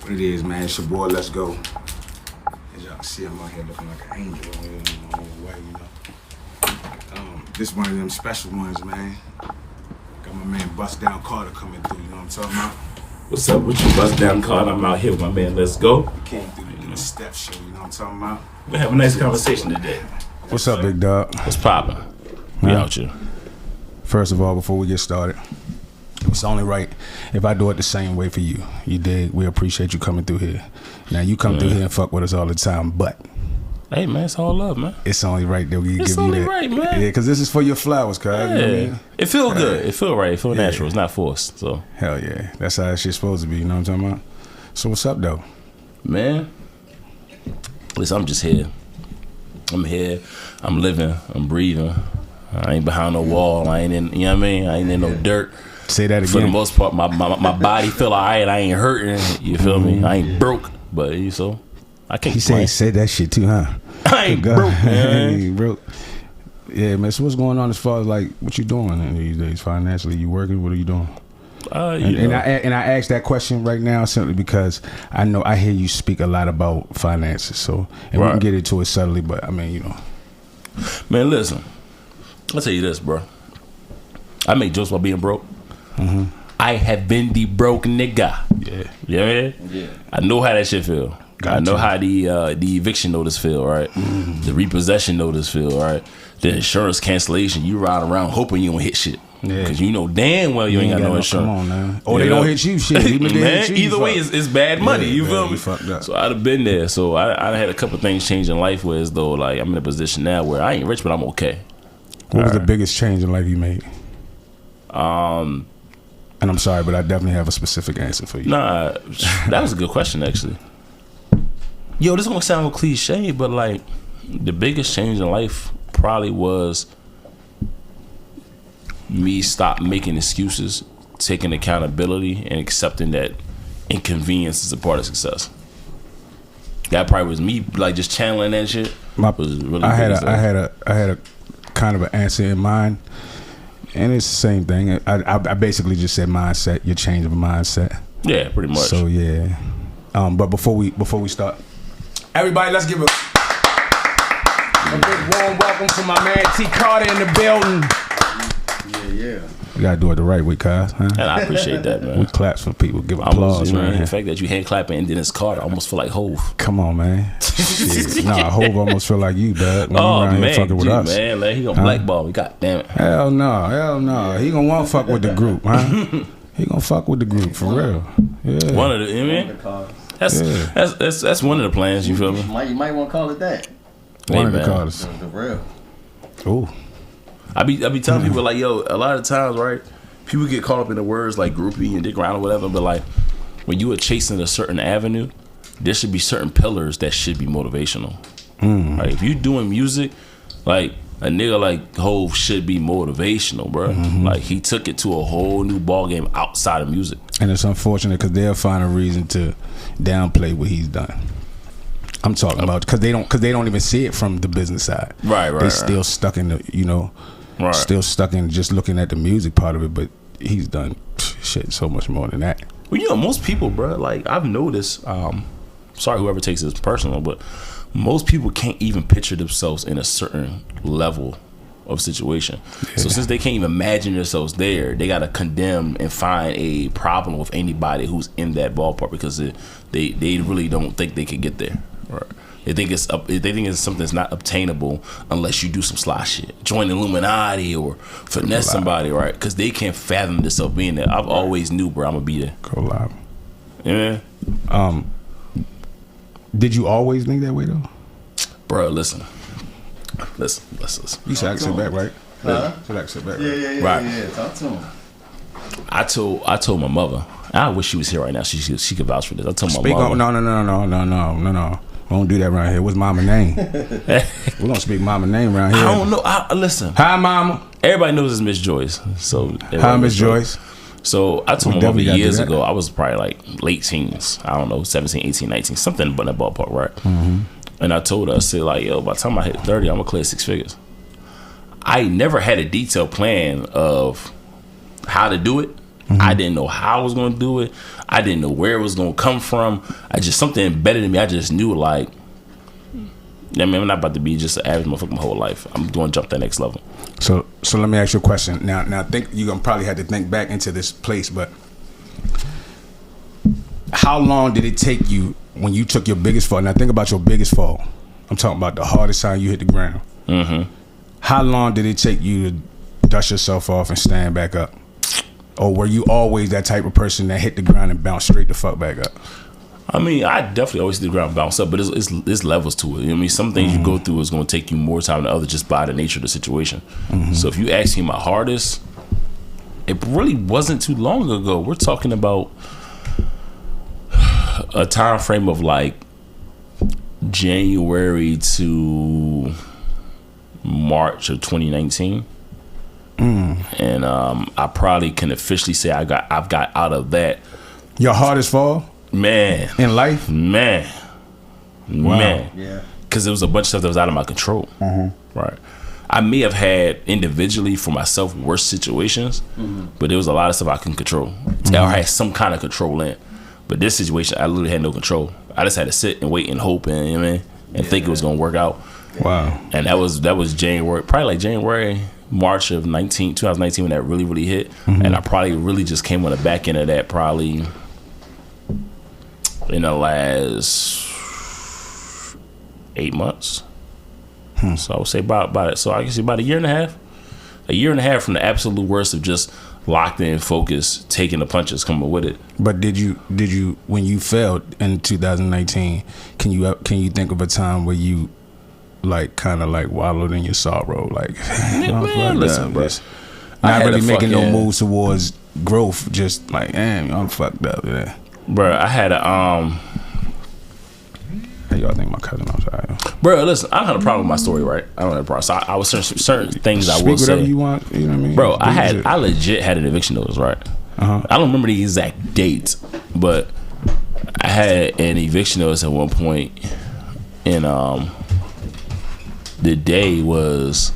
What it is, man, it's your boy, let's go. As y'all can see, I'm out here looking like an angel on here in my own way, you know. This one of them special ones, man. Got my man Bussdown Carter coming through, you know what I'm talking about? What's up with you, Bussdown Carter? I'm out here with my man, let's go. Came through the step show, you know what I'm talking about? We have a nice conversation today. What's up, big dog? What's poppin'? We out here. First of all, before we get started, it's only right if I do it the same way for you. You dig? We appreciate you coming through here. Now, you come through here and fuck with us all the time, but hey, man, it's all love, man. it's only right that we give you that. It's only right, man. Yeah, because this is for your flowers, cuz. Yeah. You know what I mean? It feel good. It feel right. It feel natural. It's not forced. So Hell yeah. That's how that shit's supposed to be, you know what I'm talking about? So what's up, though? man, listen, I'm just here. I'm here. I'm living. I'm breathing. I ain't behind no wall. I ain't in, you know what I mean? I ain't in no dirt. Say that again. For the most part, my body feel alright. I ain't hurting. You feel me? I ain't broke, but so I can't. He said that shit too, huh? I ain't broke, man. I ain't broke. Yeah, man. So what's going on as far as like what you doing these days financially? You working? What are you doing? And I asked that question right now simply because I know I hear you speak a lot about finances. So and we can get into it subtly, but I mean, you know. Man, listen. I'll tell you this, bro. I make jokes about being broke. Mm-hmm. I have been the broke nigga. Yeah. You know what I mean? Yeah. I know how that shit feel. I know how the eviction notice feel, right? Mm-hmm. The repossession notice feel, right? The insurance cancellation. You ride around hoping you don't hit shit. Yeah. Because you know damn well you ain't got no insurance. Come on, man. Or they don't hit you, shit. Even man, either way, it's bad money. Yeah, you man, feel me? Fucked up. So I'd have been there. So I had a couple things change in life where as though like I'm in a position now where I ain't rich, but I'm okay. What was the biggest change in life you made? And I'm sorry, but I definitely have a specific answer for you. Nah, that was a good question, actually. Yo, this gonna sound cliche, but like the biggest change in life probably was me stop making excuses, taking accountability, and accepting that inconvenience is a part of success. That probably was me, like just channeling that shit. Was really I had a kind of an answer in mind. And it's the same thing. I basically just said mindset. Your change of mindset. Yeah, pretty much. So yeah. But before we start, everybody, let's give a big warm welcome to my man T Carter in the building. Yeah. You gotta do it the right way, cuz. Huh? And I appreciate that, man. We claps for people. Give applause, man. The fact that you hand clapping and then it's Carter, I almost feel like Hove. Come on, man. Shit. Nah, Hove almost feel like you, dog. When Oh you around man, here fucking with us. man, like, he gonna blackball me. God damn it. Hell no. He gonna want to fuck with the group, huh? He gonna fuck with the group for real. Yeah. One of the, you know what I mean? That's one of the plans. You feel me? You might want to call it that. One of the callers. The real. Ooh. I be telling people like, yo, a lot of times, right? People get caught up in the words like groupie and dick around or whatever, but like when you are chasing a certain avenue, there should be certain pillars that should be motivational. Right? If you doing music, like a nigga like Hove should be motivational, bro. Mm-hmm. Like he took it to a whole new ball game outside of music. And it's unfortunate because they'll find a reason to downplay what he's done. I'm talking about because they don't even see it from the business side. Right. They're still stuck in the, you know, still stuck in just looking at the music part of it. But he's done shit so much more than that. Well, you know, most people, bro, like I've noticed. Sorry, whoever takes this personal, but most people can't even picture themselves in a certain level of situation. Yeah. So since they can't even imagine themselves there, they gotta condemn and find a problem with anybody who's in that ballpark because they really don't think they can get there. Right. They think it's something that's not obtainable unless you do some sly shit, join the Illuminati or finesse somebody, right? Because they can't fathom themselves being there. I've always knew, bro, I'm gonna be there. Go live. Yeah. Did you always think that way though? Bro, listen. You should I sit back, right? Should I sit back? Right? Yeah. Right. Yeah. Talk to him. I told my mother. I wish she was here right now. She could vouch for this. I told my mother. No. We don't do that around here. What's mama name? We don't speak mama name around here. I don't know. Listen. Hi, mama. Everybody knows it's Miss Joyce. So hi, Miss Joyce. So I told my mother years ago, I was probably like late teens. I don't know, 17, 18, 19, something but that ballpark, right? Mm-hmm. And I told her, I said like, yo, by the time I hit 30, I'm gonna clear 6 figures. I never had a detailed plan of how to do it. I didn't know how I was going to do it. I didn't know where it was going to come from. Something embedded in me. I just knew, like, I mean, I'm not about to be just an average motherfucker my whole life. I'm going to jump that next level. So let me ask you a question. Now, think you're gonna probably have to think back into this place, but how long did it take you when you took your biggest fall? Now, think about your biggest fall. I'm talking about the hardest time you hit the ground. Mm-hmm. How long did it take you to dust yourself off and stand back up? Or were you always that type of person that hit the ground and bounced straight the fuck back up? I mean, I definitely always hit the ground and bounce up, but it's levels to it. You know what I mean? Some things you go through is going to take you more time than others just by the nature of the situation. So if you ask me my hardest, it really wasn't too long ago. We're talking about a time frame of like January to March of 2019. And I probably can officially say I've got out of that. Your hardest fall? Man. In life? Man. Wow. Man. Yeah. Because there was a bunch of stuff that was out of my control. Right. I may have had individually for myself worse situations, but there was a lot of stuff I couldn't control. Or I had some kind of control in. But this situation, I literally had no control. I just had to sit and wait and hope and, you know what I mean, and think it was going to work out. Wow. And that was January, probably like January, March of 2019 when that really, really hit. And I probably really just came on the back end of that probably in the last 8 months. So I would say about it. So I can say about a year and a half from the absolute worst of just locked in, focus, taking the punches, coming with it. But did you when you failed in 2019? Can you think of a time where you like kind of like wallowed in your sorrow, like man, listen, bro. Not really making no moves towards growth, just like, damn, I'm fucked up. Yeah. Bro, I had a Hey, y'all think my cousin? I'm sorry. Bro, listen, I don't have a problem with my story, right? I don't have a problem. So I was certain things I will Speak whatever say. you want. You know what I mean? Bro, I legit had an eviction notice, right? I don't remember the exact date, but I had an eviction notice at one point, and the day was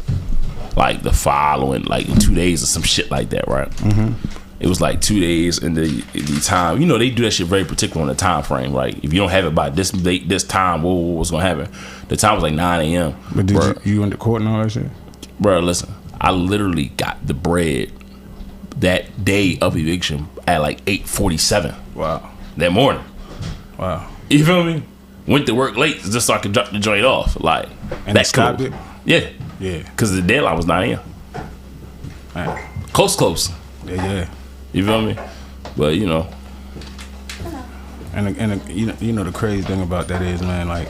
like the following, like 2 days or some shit like that, right? It was like 2 days, and the time, you know, they do that shit very particular on the time frame. Like, if you don't have it by this date, this time, what was gonna happen? The time was like 9 a.m. But did you went to court and all that shit? Bro, listen, I literally got the bread that day of eviction at like 8:47. Wow. That morning. Wow. You feel me? Went to work late just so I could drop the joint off. Like, and that's stopped cool. it? Yeah. Yeah. Because the deadline was 9 a.m. Man. Close. Yeah. You feel me? But, you know. And you know the crazy thing about that is, man, like,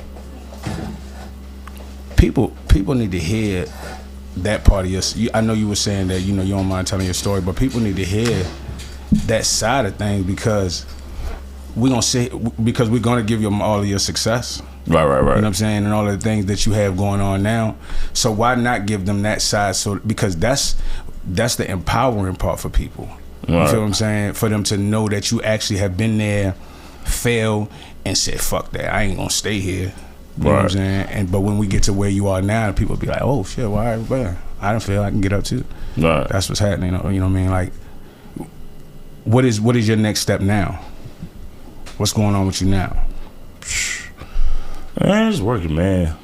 people need to hear that part of your. I know you were saying that, you know, you don't mind telling your story, but people need to hear that side of things because we're gonna give you all of your success. Right. You know what I'm saying? And all of the things that you have going on now. So why not give them that side? So because that's the empowering part for people. Right. You feel what I'm saying? For them to know that you actually have been there, failed, and said, fuck that, I ain't gonna stay here. You know what I'm saying? But when we get to where you are now, people be like, oh shit, why? Well, I don't feel I can get up too. Right. That's what's happening. You know what I mean? Like, what is your next step now? What's going on with you now? Man, just working, man.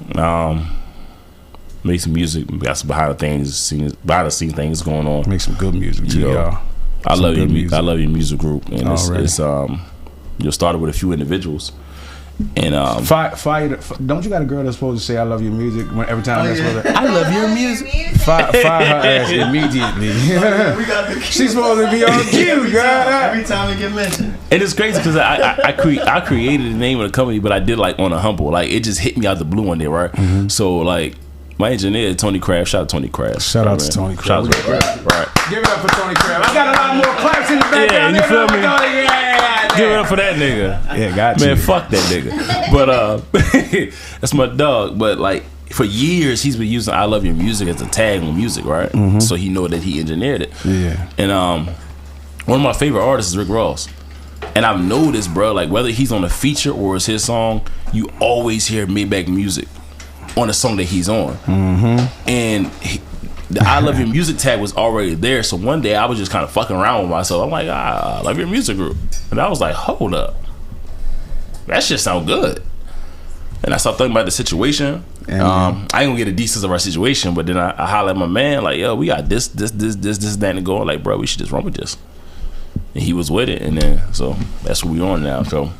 Make some music. Got some behind the scene things going on. Make some good music too, y'all. I love your music group, and it's started with a few individuals, and fire. Don't you got a girl that's supposed to say I love your music every time that's supposed to? I love your music. Fire her ass immediately. She's supposed to be on cue, girl. Every time we get mentioned. And it's crazy because I created the name of the company, but I did like on a humble, like it just hit me out the blue one day, right? So like. My engineer, Tony Craft. Shout out to Tony Craft. Shout out to Tony Craft. Right. Give it up for Tony Craft. I got a lot more claps in the background. Yeah, you feel me? Yeah. Give it up for that nigga. Yeah, got you. Man, you. fuck that nigga. But that's my dog. But like for years, he's been using "I Love Your Music" as a tag on music, right? So he know that he engineered it. Yeah. And one of my favorite artists is Rick Ross. And I've noticed, bro, like whether he's on a feature or it's his song, you always hear Maybach music on a song that he's on. And the I Love Your Music tag was already there. So one day I was just kind of fucking around with myself. I'm like, I Love Your Music Group. And I was like, hold up. That shit sound good. And I started thinking about the situation. I ain't gonna get the details of our situation, but then I hollered at my man, like, yo, we got this, that, and going. Like, bro, we should just run with this. And he was with it. And then, so that's what we on now. So,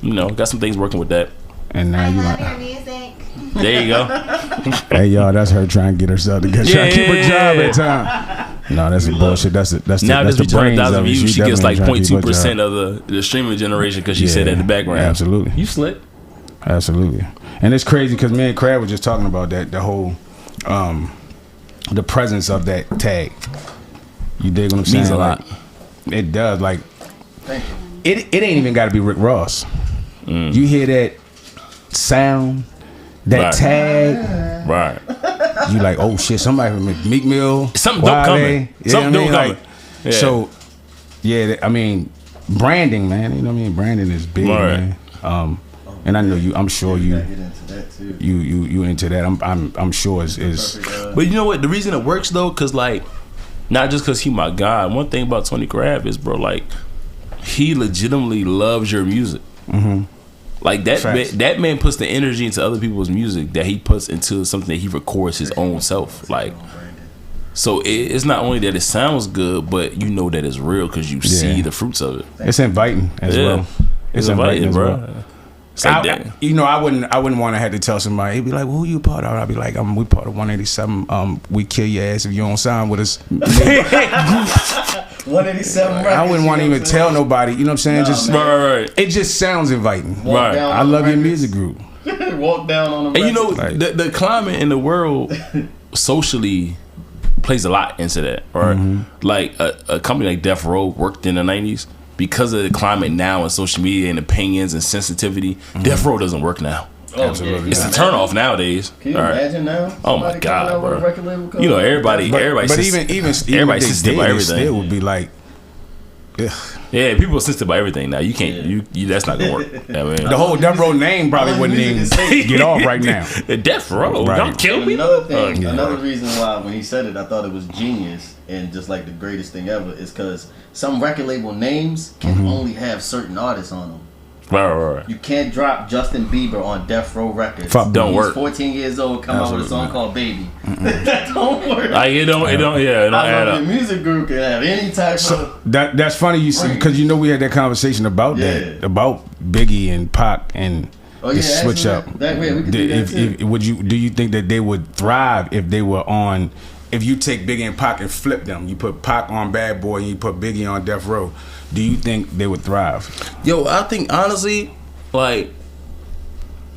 got some things working with that. And now you like, there you go. Hey y'all, that's her trying to get herself together. Trying to keep her job at time. No, that's bullshit. That's the brains of it. She gets like 0.2% of the streaming generation because she said that in the background. Absolutely. You slick. Absolutely. And it's crazy because me and Crab were just talking about that, the whole the presence of that tag. You dig what I'm saying? Means a lot. It does. Like, it ain't even got to be Rick Ross. You hear that sound, that tag, right? You like, oh shit, somebody from Meek Mill, something dope coming, something dope coming. Like, so, yeah, I mean, branding, man. You know what I mean? Branding is big, man. And I know you. I'm sure you into that. I'm sure is. But you know what? The reason it works though, cause like, not just cause he my guy. One thing about Tony Crab is, bro, like, he legitimately loves your music. Mm-hmm. Like that man puts the energy into other people's music that he puts into something that he records his own self. Like, so it's not only that it sounds good, but you know that it's real because you see the fruits of it. It's inviting as well. It's inviting, bro. Well. It's like I wouldn't want to have to tell somebody. He'd be like, well, "Who you part of?" I'd be like, "We part of 187. We kill your ass if you don't sign with us." 187 records. I wouldn't want to even tell nobody. You know what I'm saying? Just right. It just sounds inviting. Right. I Love Your Music Group. Walk down on the. And you know, the climate in the world socially plays a lot into that. Right. Mm-hmm. Like a company like Death Row worked in the 90s. Because of the climate now and social media and opinions and sensitivity, Death Row doesn't work now. Absolutely, it's a turn off nowadays. Can you imagine now? Oh my god, bro! You know everybody. But even everybody sensitive about everything. Still would be like, ugh. Yeah, people are sensitive about everything now. You can't. You that's not gonna work. I mean, the whole Death Row name probably wouldn't even get off right now. The Death Row, don't kill me. Another reason why when he said it, I thought it was genius and just like the greatest thing ever is because some record label names can only have certain artists on them. Right. You can't drop Justin Bieber on Death Row Records. Don't work. 14 years old, come out with a song called Baby. That don't work. Like it don't add up. The music group can have any type of. That's funny you see because we had that conversation about that about Biggie and Pac and the switch up. Do you think that they would thrive if they were on? If you take Biggie and Pac and flip them, you put Pac on Bad Boy and you put Biggie on Death Row, do you think they would thrive? Yo, I think honestly, like,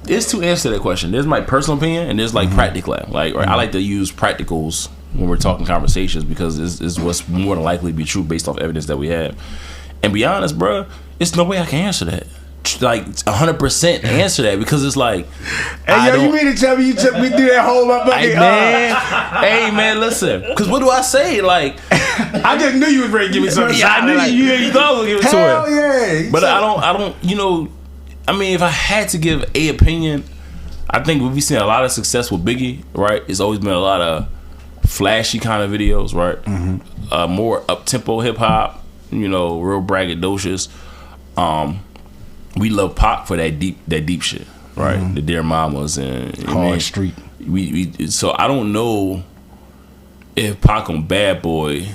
there's two answers to that question. There's my personal opinion and there's like practical. Like, I like to use practicals when we're talking conversations because it's what's more than likely to be true based off evidence that we have. And be honest, bro, there's no way I can answer that. Like 100% answer that because it's like, hey yo, you mean to tell me you took me through that whole hey man, listen, because what do I say? Like, I just knew you was ready to give me something. Yeah, I knew you thought I was gonna give it to hell it. Yeah, but I don't. I mean, if I had to give a opinion, I think we've seen a lot of success with Biggie. Right, it's always been a lot of flashy kind of videos. Right, more up tempo hip hop. Real braggadocious. We love Pac for that deep shit, right? The Dear Mamas and Hard Street. So I don't know if Pac on Bad Boy,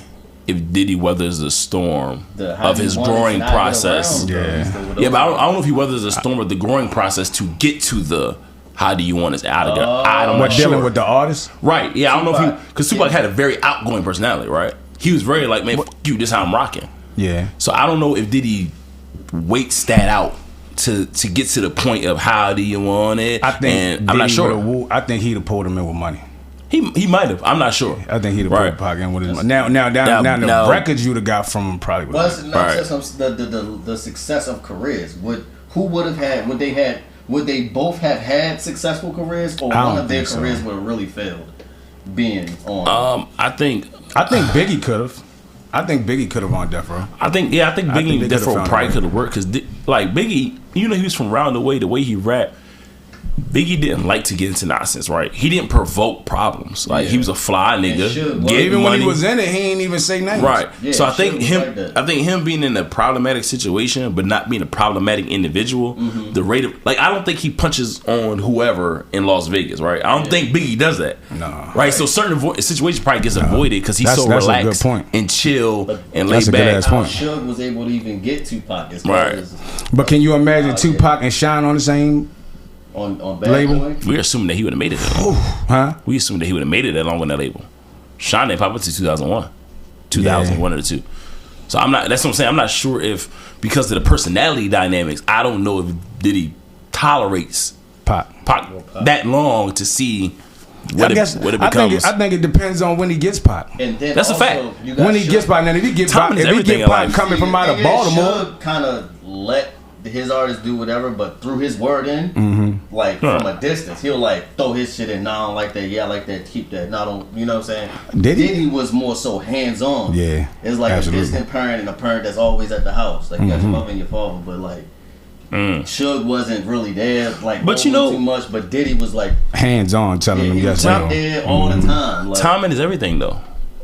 if Diddy weathers the storm of his growing process. But I don't know if he weathers the storm of the growing process to get to the how do you want us out of there? I'm not dealing sure. with the artist. Right? Yeah, I don't know if because Tupac had a very outgoing personality, right? He was very like, man, fuck you, this is how I'm rocking. Yeah. So I don't know if Diddy waits that out to get to the point of how do you want it. I think I'm not sure. I think he'd have pulled him in with money. He might have. I'm not sure. I think he'd have pulled Pac in with his money. Now the records you'd have got from him probably. The success of careers. Would they both have had successful careers, or one of their careers would have really failed being on? I think Biggie could have. I think Biggie could have on Death Row. I think Biggie and Death Row probably could have worked because like Biggie, he was from around the way he rapped Biggie didn't like to get into nonsense, right? He didn't provoke problems. Like he was a fly nigga. Even when he was in it, he ain't even say names. Right. Yeah, so I think him being in a problematic situation, but not being a problematic individual, the rate of I don't think he punches on whoever in Las Vegas, right? I don't think Biggie does that. No. Right. So certain situations probably gets avoided because he's so relaxed and chill and laid back. How Suge was able to even get Tupac, right? But can you imagine Tupac and Shine on the same? On Bad label? Boy? We're assuming that he would have made it that long. Huh? We assumed that he would have made it that long on that label. Sean didn't pop up to 2001. 2001 or 2. So that's what I'm saying. I'm not sure if, because of the personality dynamics, I don't know if Diddy tolerates Pac that long to see what it becomes. I think it depends on when he gets Pac. And then that's a fact. When he gets Pac, now if he get Pac coming from out of Baltimore, kind of let his artists do whatever, but through his word in, from a distance, he'll throw his shit in. No, I don't like that. Yeah, I like that. Keep that. No, I don't. You know what I'm saying? Diddy was more so hands on. Yeah, it's like absolutely. A distant parent and a parent that's always at the house. Like you got your mother and your father, but Suge wasn't really there. But too much. But Diddy was hands on, telling them yes. He was out there all the time. Timing is everything, though.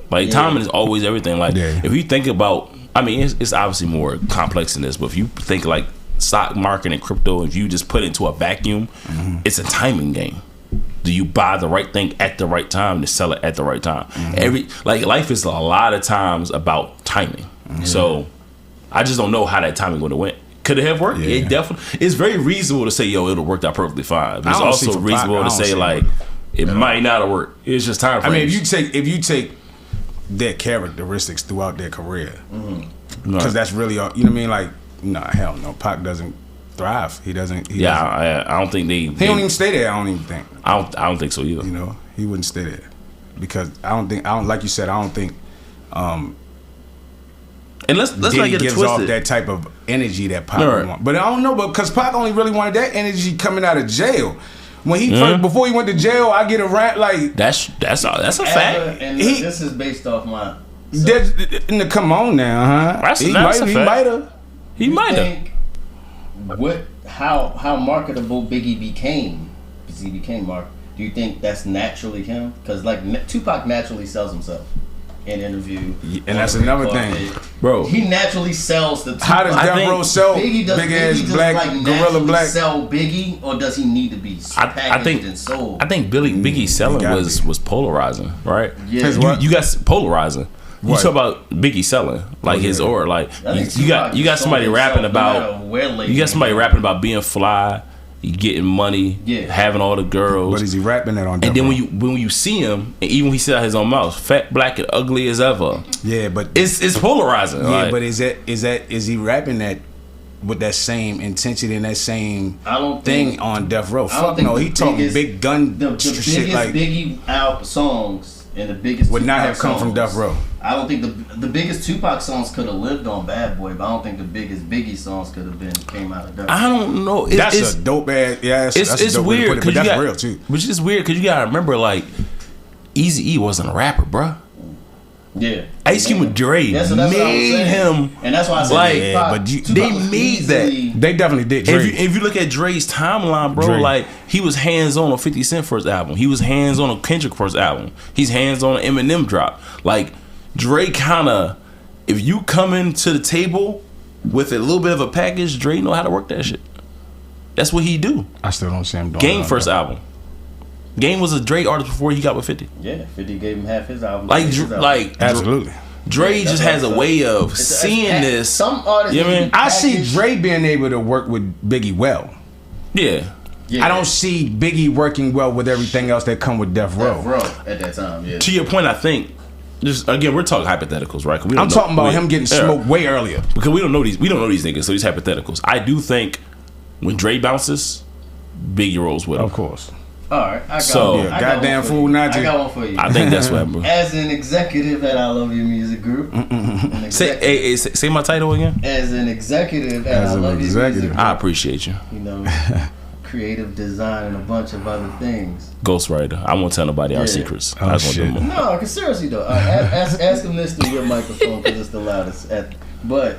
Timing is always everything. If you think about, I mean, it's obviously more complex than this. But if you think stock market and crypto, if you just put it into a vacuum, it's a timing game. Do you buy the right thing at the right time to sell it at the right time? Life is a lot of times about timing. So I just don't know how that timing would have went. Could it have worked? Yeah. It definitely. It's very reasonable to say, yo, it'll work out perfectly fine. But it's also reasonable to say it might not have worked. It's just time frames. I mean, if you take their characteristics throughout their career, because that's really all. You know what I mean? Nah, hell no. Pac doesn't thrive. He doesn't. I don't think they. He don't even stay there. I don't even think. I don't think so either. You know, he wouldn't stay there because I don't. Like you said, I don't think. And let's not get it gives twisted. Off that type of energy that Pac would want. But I don't know, because Pac only really wanted that energy coming out of jail. When he first, before he went to jail, I get a rant that's a fact. And this is based off my. Come on now, huh? He might have. He might have. How marketable Biggie became? Because he became marketable. Do you think that's naturally him? Because Tupac naturally sells himself in interview, and that's another thing, bro. He naturally sells the. How does Death Row sell big ass black gorilla black? Sell Biggie, or does he need to be packaged and sold? I think Biggie's selling was polarizing, right? Yeah, you got polarizing. You talk about Biggie selling his aura, you got somebody rapping about being fly, getting money, having all the girls. But is he rapping that on? And then when you see him, and even when he said out his own mouth, fat, black, and ugly as ever. Yeah, but it's polarizing. Yeah, but is he rapping that with that same intensity and that same thing on Death Row? Fuck no, he talking big gun shit Biggie out songs. And the biggest would Tupac not have come from Death Row. I don't think the biggest Tupac songs could have lived on Bad Boy, but I don't think the biggest Biggie songs could have came out of Death Row. I don't know. That's a dope ass. Yeah, it's weird because that's real too. Which is weird because you gotta remember, Eazy-E wasn't a rapper, bruh. Yeah, Ice Cube and Dre made him, and that's why I said they made that. They definitely did. Dre. If you look at Dre's timeline, bro, he was hands on 50 Cent first album. He was hands on Kendrick first album. He's hands on Eminem drop. Dre kind of, if you come into the table with a little bit of a package, Dre know how to work that shit. That's what he do. I still don't see him doing Game first album. Game was a Dre artist before he got with 50. Yeah, 50 gave him half his album. Absolutely. Dre just has a way of seeing this. Some artists, you know what I mean? I see Dre being able to work with Biggie well. Yeah. I don't see Biggie working well with everything else that come with Death Row. At that time, yeah. To your point, I think, just again, we're talking hypotheticals, right? I'm talking about him getting smoked way earlier. Because we don't know these niggas, so these hypotheticals. I do think when Dre bounces, Biggie rolls with him. Of course. All right, I got goddamn fool, not you. I got one for you. I think that's what happened. As an executive at I Love Your Music Group, say my title again. As an executive at I Love Your Music Group, I appreciate you. You know, creative design and a bunch of other things. Ghostwriter. I won't tell nobody our secrets. Oh, shit. No, seriously though, ask him this through your microphone because it's the loudest. But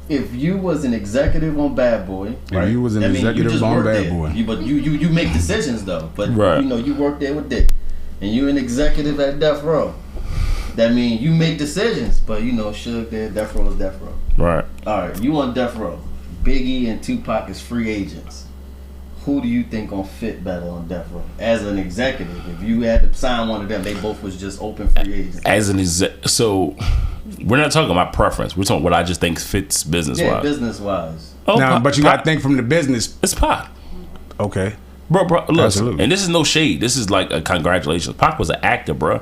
if you was an executive on Bad Boy, right? If you was an executive on Bad Boy. But you make decisions though. But right. you work there with Dick, and you an executive at Death Row. That means you make decisions, but Suge there, Death Row is Death Row. Right. All right, you on Death Row. Biggie and Tupac is free agents. Who do you think gonna fit better on Death Row as an executive? If you had to sign one of them, they both was just open free agents. As an so we're not talking about preference. We're talking what I just think fits business wise. Yeah, business wise. Now, but you got to think from the business. It's Pac. Okay, bro. Listen, absolutely. And this is no shade. This is like a congratulations. Pac was an actor, bro.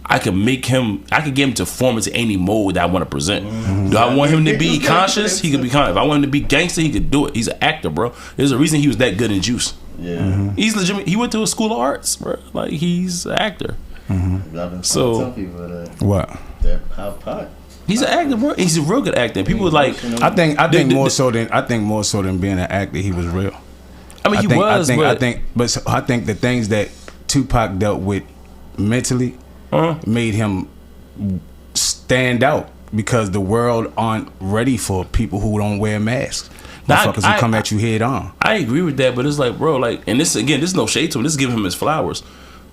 I could get him to form into any mode that I want to present. Mm-hmm. Do I want him to be conscious? He could be conscious. If I want him to be gangster, he could do it. He's an actor, bro. There's a reason he was that good in Juice. Yeah, mm-hmm. He's legitimate. He went to a school of arts, bro. Like he's an actor. Mm-hmm. I've been telling people that. What? That how Pac. He's an actor, bro. He's a real good actor. People was like, I think more so than being an actor, he was real. I mean, I think the things that Tupac dealt with mentally made him stand out because the world aren't ready for people who don't wear masks. Motherfuckers who come at you head on. I agree with that, but it's like, bro, like, and this again, this is no shade to him. This is giving him his flowers.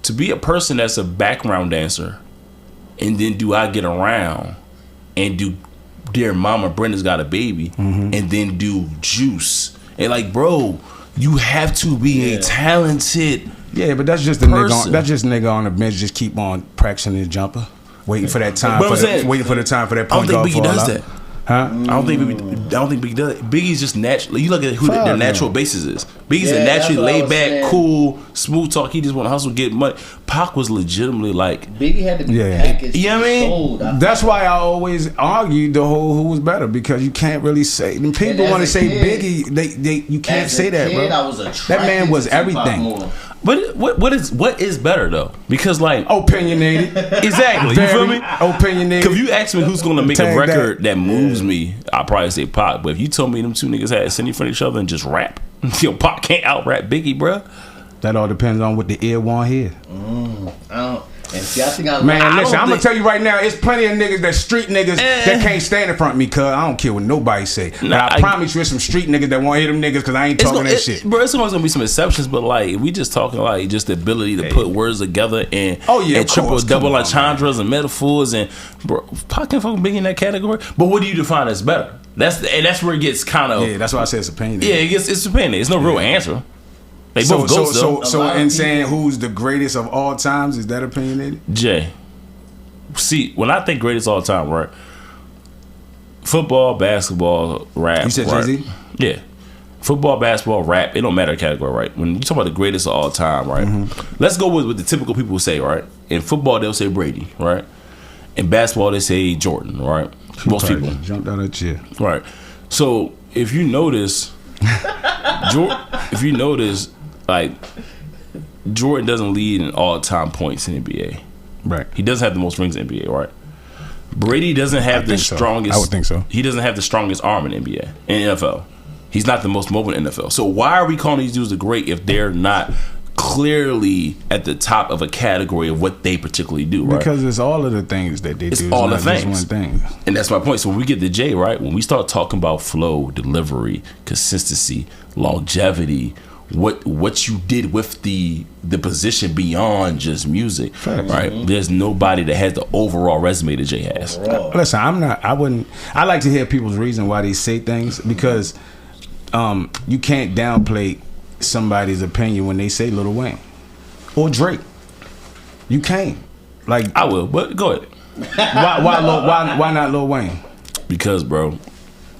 To be a person that's a background dancer, and then do I Get Around, and do Dear Mama Brenda's Got a Baby, and then do Juice, and like, bro, you have to be a talented. Yeah, but that's just the nigga. That's just nigga on the bench. Just keep on practicing his jumper, waiting for that time. Waiting for the time for that point guard. I don't think Biggie does that. Huh? I don't think Biggie does it. Biggie's just natural. You look at who their natural basis is. Biggie's a naturally laid back, cool, smooth talk. He just want to hustle, get money. Pac was legitimately like Biggie had to be packaged. You know what I mean? That's why I always argued the whole who was better, because you can't really say. And people want to say Biggie. They you can't say that, bro. That man was everything. But what is better though? Because like opinionated, exactly. You feel me? Opinionated. If you ask me who's going to make a record that moves me, I'll probably say Pac. But if you told me them two niggas had to sit in front of each other and just rap, Pac can't out rap Biggie, bro. That all depends on what the ear want here. I don't. And see, I think listen, I'm gonna tell you right now, it's plenty of niggas that street niggas that can't stand in front of me, cuz I don't care what nobody say. But I promise you, it's some street niggas that won't hear them niggas because I ain't talking that shit. Bro, it's always gonna be some exceptions, but like we just talking like just the ability to put words together and triple double entendres and metaphors, and bro, Pac can fucking be in that category. But what do you define as better? That's where it gets kind of that's why I said it's opinionated. Yeah, it's opinionated. It's no real answer. They both so in saying who's the greatest of all times, is that opinionated? Jay, see, when I think greatest all time, right? Football, basketball, rap. You said right? Jay-Z? Yeah. Football, basketball, rap. It don't matter the category, right? When you talk about the greatest of all time, right? Let's go with what the typical people say, right? In football, they'll say Brady, right? In basketball, they say Jordan, right? Most people jumped out of the chair, right? So if you notice, like Jordan doesn't lead in all-time points in NBA. Right. He doesn't have the most rings in NBA, right? Brady doesn't have the strongest. I would think so. He doesn't have the strongest arm in NBA, in NFL. He's not the most mobile in NFL. So why are we calling these dudes the great if they're not clearly at the top of a category of what they particularly do, right? Because it's all of the things that they do. It's all the things. Just one thing. And that's my point. So when we get to Jay, right? When we start talking about flow, delivery, consistency, longevity, what you did with the position beyond just music, right? There's nobody that has the overall resume that Jay has. Listen, I like to hear people's reason why they say things, because you can't downplay somebody's opinion when they say Lil Wayne or Drake. You can't. Like, I will, but go ahead. Why not Lil Wayne? Because, bro,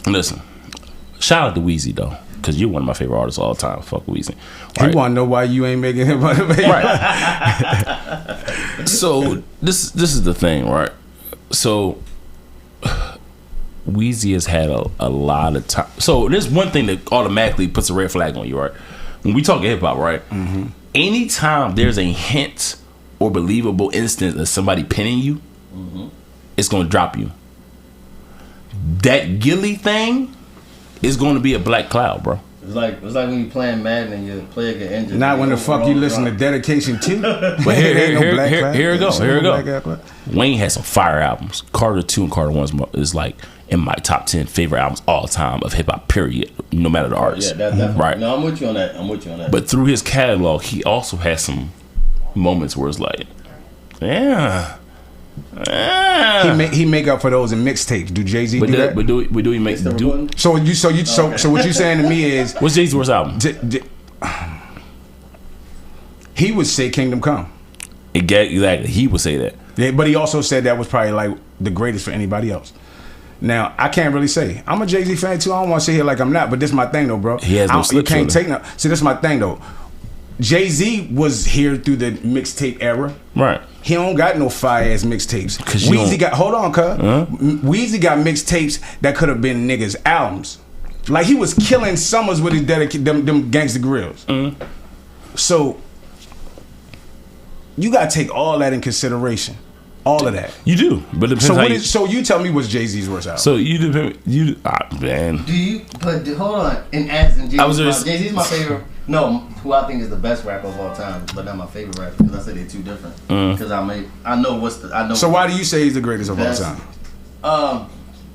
listen, shout out to Weezy though, because you're one of my favorite artists of all time. Fuck Weezy. Right? You want to know why you ain't making him money, baby? Right. So this is the thing, right? So Weezy has had a lot of time. So there's one thing that automatically puts a red flag on you, right? When we talk hip hop, right? Anytime there's a hint or believable instance of somebody pinning you, it's going to drop you. That Gilly thing is going to be a black cloud, bro. It's like when you playing Madden and your player get injured. Not when the fuck you listen to Dedication 2. But here it go. Wayne has some fire albums. Carter 2 and Carter 1 is like in my top 10 favorite albums all time of hip hop. Period. No matter the artist. Yeah, definitely. Right. No, I'm with you on that. But through his catalog, he also has some moments where it's like, yeah. He make up for those in mixtapes. Do Jay-Z do that? But do he make do? So what you saying to me is, what's Jay-Z's worst album? He would say Kingdom Come. Exactly. He would say that. Yeah, but he also said that was probably like the greatest for anybody else. Now I can't really say. I'm a Jay-Z fan too. I don't want to sit here like I'm not. But this is my thing though, bro. He has no slip. You can't take no. See, this is my thing though. Jay-Z was here through the mixtape era. Right. He don't got no fire ass mixtapes. Weezy got Weezy got mixtapes that could have been niggas' albums. Like he was killing summers with his them Gangsta Grills. So you gotta take all that in consideration. All of that. You do. But it depends so you tell me what's Jay-Z's worst album. So man. Do you hold on and ask Jay-Z's my favorite. No, who I think is the best rapper of all time, but not my favorite rapper because I say they're two different. Because I know. So why do you say he's the greatest of all time?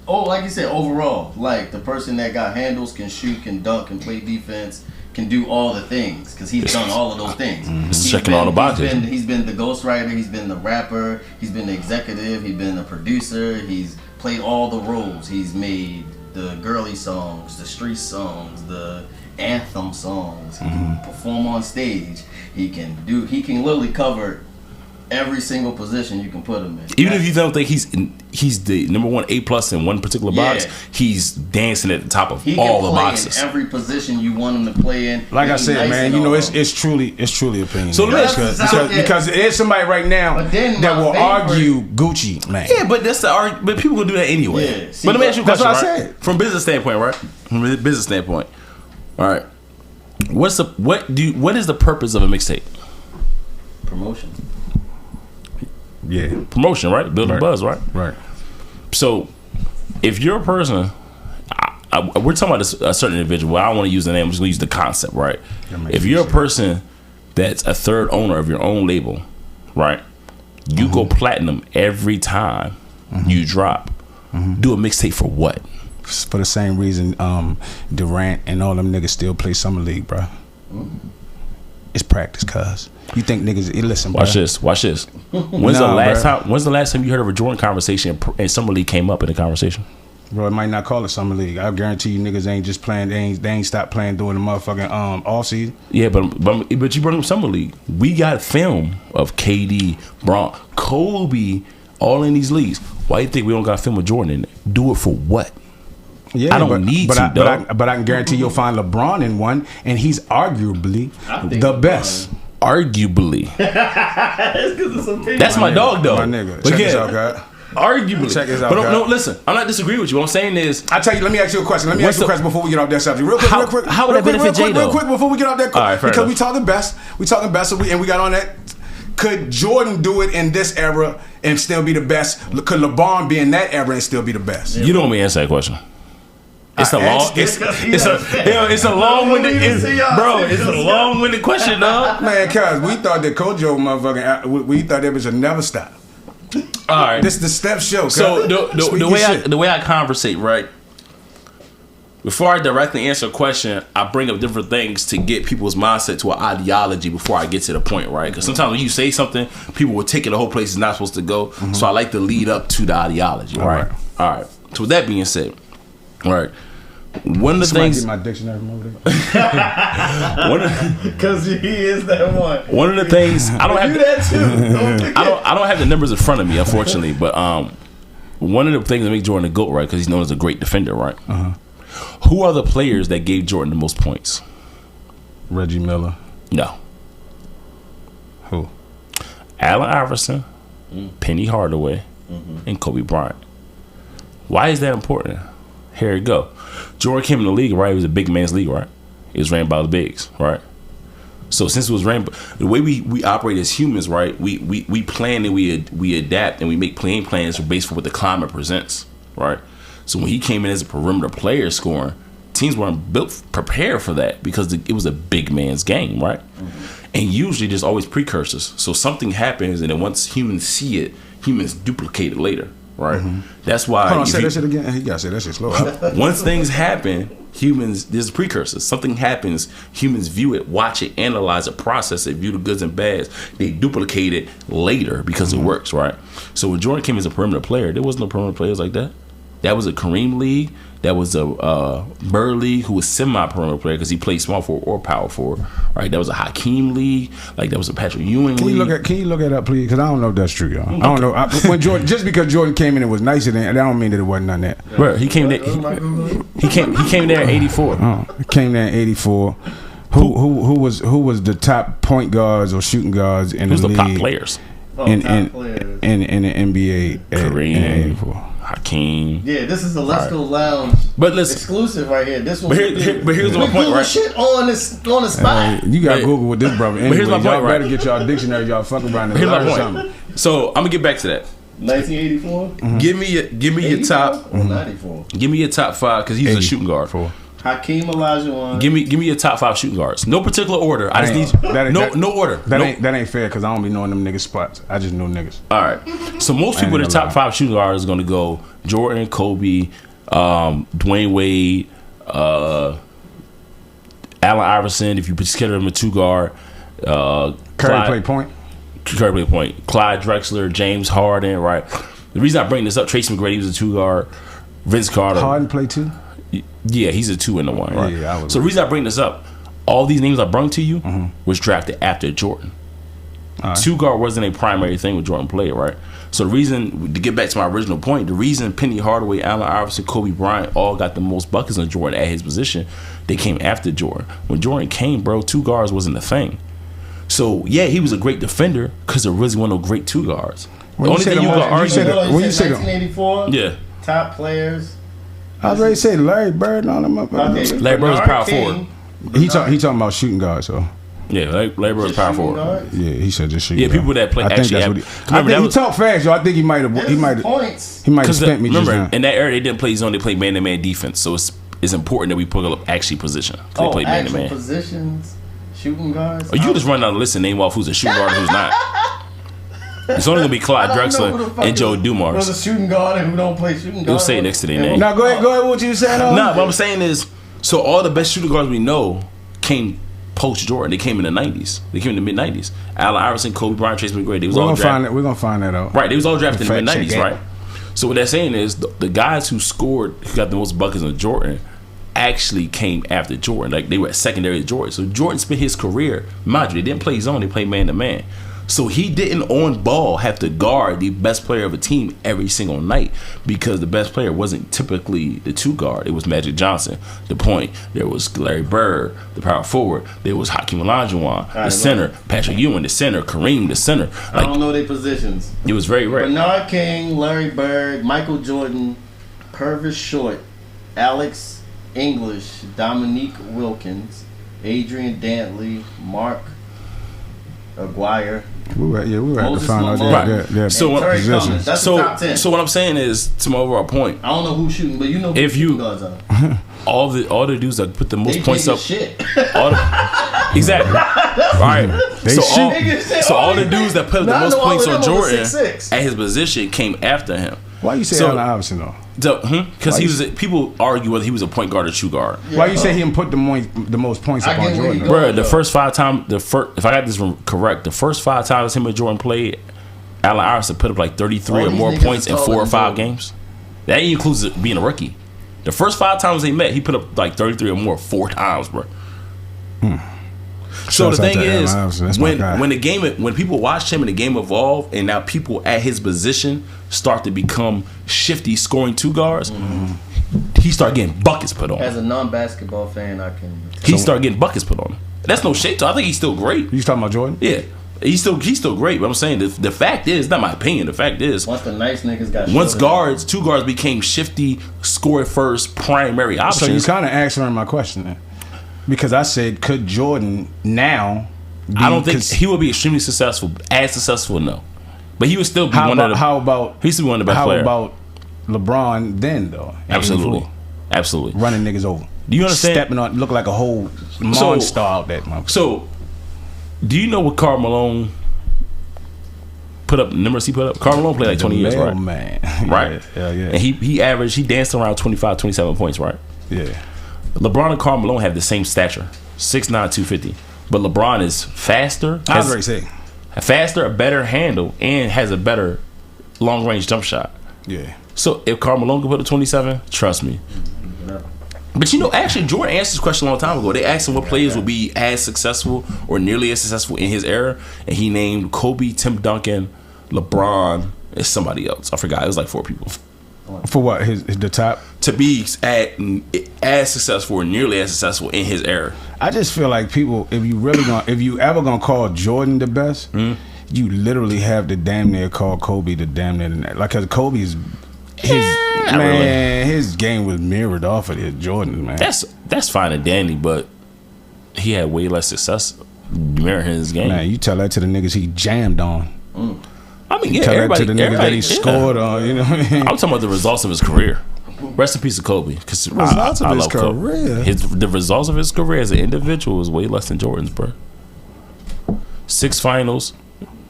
Like you said, overall, like the person that got handles, can shoot, can dunk, can play defense, can do all the things because he's done all of those things. He's checking all the boxes. He's been the ghostwriter, he's been the rapper, he's been the executive, he's been the producer, he's played all the roles. He's made the girly songs, the street songs, the anthem songs. He can perform on stage. He can literally cover every single position you can put him in. Even if you don't think he's the number one A+ in one particular box, he's dancing at the top of all the boxes. He can play in every position you want him to play in. Like I said, man, you know it's truly opinion. So because there's somebody right now that will argue Gucci, man. Yeah, but that's the argument. But people will do that anyway. Yeah, but let me ask you a question. That's what I said. From a business standpoint, right? From a business standpoint. All right. What is the purpose of a mixtape? Promotion. Yeah. Promotion, right? Building buzz, right? Right. So, if you're a person, we're talking about a certain individual. I don't want to use the name. I'm just going to use the concept, right? If you're a person that's a third owner of your own label, right? You go platinum every time you drop. Do a mixtape for what? For the same reason Durant and all them niggas still play Summer League, bro. It's practice, cuz. You think niggas listen, bro. Watch this. When's the last time you heard of a Jordan conversation and Summer League came up in the conversation? Bro, it might not call it Summer League. I guarantee you niggas ain't just playing, they ain't stopped playing during the motherfucking off season. Yeah, but you brought up Summer League. We got film of KD, Bron, Kobe, all in these leagues. Why you think we don't got film of Jordan in it? Do it for what? Yeah, I don't need to, but I can guarantee you'll find LeBron in one, and he's arguably the best. Arguably. That's my dog, though. My nigga. Check this out, God. Arguably. Check this out, but no, listen. I'm not disagreeing with you. What I'm saying is, I tell you. Let me ask you a question. Before we get off that subject. Real quick. How would that benefit Jay, though? Real quick before we get off that. All right, because we talking best. And we got on that. Could Jordan do it in this era and still be the best? Could LeBron be in that era and still be the best? You don't want me to answer that question. It's a long-winded question, dog. Man, cuz we thought that Kojo we thought that was a never stop. All right, this is the step show. So the way I conversate, right? Before I directly answer a question, I bring up different things to get people's mindset to an ideology before I get to the point, right? Because sometimes when you say something, people will take it a whole place it's not supposed to go. So I like to lead up to the ideology, right? All right. So with that being said, all right. One of the things. Get my dictionary from over there. Because he is that one. One of the things I don't have. Do that too. I don't have the numbers in front of me, unfortunately. But one of the things that make Jordan a GOAT, right? Because he's known as a great defender, right? Who are the players that gave Jordan the most points? Reggie Miller. No. Who? Allen Iverson, Penny Hardaway, and Kobe Bryant. Why is that important? Here we go. Jordan came in the league, right? It was a big man's league, right? It was ran by the bigs, right? So since it was ran, the way we operate as humans, right? We plan and we adapt and we make playing plans based on what the climate presents, right? So when he came in as a perimeter player scoring, teams weren't prepared for that because it was a big man's game, right? And usually there's always precursors. So something happens, and then once humans see it, humans duplicate it later, right? That's why. Hold on, say that shit again. You gotta say that shit slow. Once things happen, humans, there's precursors. Something happens, humans view it, watch it, analyze it, process it, view the goods and bads. They duplicate it later because it works, right? So when Jordan came as a perimeter player, there wasn't no perimeter players like that. That was a Kareem league. That was a Bird league, who was semi-perimeter player because he played small forward or power forward. Right? That was a Hakeem league. Like that was a Patrick Ewing league. Can you look at that, please? Because I don't know if that's true, y'all. I don't know. When Jordan, just because Jordan came in and was nicer than, that don't mean that it wasn't none of that. Right? He came there. He came there in '84. He came there in '84. Who was the top point guards or shooting guards in the league? Who's the top players? In the NBA Kareem, in '84. Hakeem. Yeah, this is the Let's Go Lounge exclusive right here. This one. But here's my point, right? Shit on the spot. You got Google with this brother. Anyway, but here's my point, y'all right? better get y'all dictionary. Y'all fuck around and here's my learn point. something. So I'm gonna get back to that. 1984. Give me your top. 94. Give me your top 5 because he's a shooting guard. Hakeem Olajuwon. Give me your top 5 shooting guards. No particular order. I just need no order. That ain't fair because I don't be knowing them niggas spots. I just know niggas. All right. So most people, their top 5 shooting guards is going to go Jordan, Kobe, Dwayne Wade, Allen Iverson. If you consider him a 2 guard, Curry played point. Curry played point. Clyde Drexler, James Harden. Right. The reason I bring this up, Tracy McGrady was a 2 guard. Vince Carter. Harden played 2. Yeah, he's a 2 and a 1, right? Yeah, so the reason I bring this up, all these names I brung to you was drafted after Jordan. Right. 2 guard wasn't a primary thing with Jordan played, right? So the reason, to get back to my original point, the reason Penny Hardaway, Allen Iverson, Kobe Bryant all got the most buckets on Jordan at his position, they came after Jordan. When Jordan came, bro, 2 guards wasn't a thing. So yeah, he was a great defender because there really wasn't no great 2 guards. The only thing you can argue, when you said 1984, yeah, top players. I was ready to say Larry Bird and all them up. Okay. Larry Bird was power forward. He talking about shooting guards, so. Yeah, Larry Bird was power forward. Yeah, he said just shooting. Yeah, people that play. I think that's what he talked fast, yo. I think he might have spent me. Remember, in that era, they didn't play zone; they played man-to-man defense. So it's important that we put up actually position. They play man-to-man positions, shooting guards. Or you just run down the list and name off who's a shooting guard and who's not. It's only gonna be Clyde Drexler and Joe Dumars. Who's a shooting guard and who don't play shooting guard? You'll say it next to their name. Now go ahead. What you saying? No, what I'm saying is, so all the best shooting guards we know came post Jordan. They came in the '90s. They came in the mid '90s. Allen Iverson, Kobe Bryant, Tracy McGrady. They was all drafted. We're gonna find that out. Right. They was all drafted in the mid '90s. Right. So what they're saying is the guys who got the most buckets on Jordan actually came after Jordan. Like they were secondary to Jordan. So Jordan spent his career, mind you, they didn't play zone. They played man to man. So he didn't on ball have to guard the best player of a team every single night because the best player wasn't typically the 2 guard. It was Magic Johnson, the point. There was Larry Bird, the power forward. There was Hakeem Olajuwon, the center. Patrick Ewing, the center. Kareem, the center. I don't know their positions. It was very rare. Bernard King, Larry Bird, Michael Jordan, Purvis Short, Alex English, Dominique Wilkins, Adrian Dantley, Mark Aguirre. We were to find out their so positions. That's the top 10. So what I'm saying is, to my overall point, I don't know who's shooting, but you know who if you guys are. all the dudes that put the most points up. Shit. Exactly. Right. All the dudes that put the most points on Jordan at his position came after him. Why you say Allen Iverson though? Because people argue whether he was a point guard or 2 guard. Why you say him put the most points up on Jordan? Bro, the first 5 times, if I got this correct, the first 5 times him and Jordan played, Allen Iverson put up like 33 or more points in 4 or 5 games. That includes being a rookie. The first 5 times they met, he put up like 33 or more 4 times, bro. So the thing is, when people watched him and the game evolved, and now people at his position start to become shifty, scoring 2 guards, he started getting buckets put on. As a non-basketball fan, I can. He started getting buckets put on him. That's no shade to. I think he's still great. You talking about Jordan? Yeah. He's still great, but I'm saying the fact is, not my opinion, the fact is, once the nice niggas got 2 guards became shifty, score first, primary options. So you kind of answering my question then. Because I said, could Jordan now I don't think he would be extremely successful. As successful, no. But he would still be one of the best players. How about LeBron then, though? Absolutely. Running niggas over. Do you understand? Stepping on, look like a whole monster out that motherfucker. So, do you know what Karl Malone put up? Numbers he put up? Karl Malone played like 20 years, right? Man. Right? Yeah. And he danced around 25, 27 points, right? Yeah. LeBron and Karl Malone have the same stature, 6'9", 250. But LeBron is faster. I was ready to say. Faster, a better handle, and has a better long-range jump shot. Yeah. So if Karl Malone could put up 27, trust me. But actually, Jordan answered this question a long time ago. They asked him what players would be as successful or nearly as successful in his era, and he named Kobe, Tim Duncan, LeBron, and somebody else. I forgot. It was like 4 people. For what? The top? To be as successful or nearly as successful in his era. I just feel like people, if you ever gonna call Jordan the best, you literally have to damn near call Kobe the damn near. Like, cause Kobe's his game was mirrored off of Jordan, man. That's fine and dandy, but he had way less success mirroring his game. Man, you tell that to the niggas he jammed on. I mean, you tell that to the niggas that he scored on. You know what I mean? I'm talking about the results of his career. Rest in peace to Kobe. Because results of his career. The results of his career as an individual was way less than Jordan's, bro. 6 finals,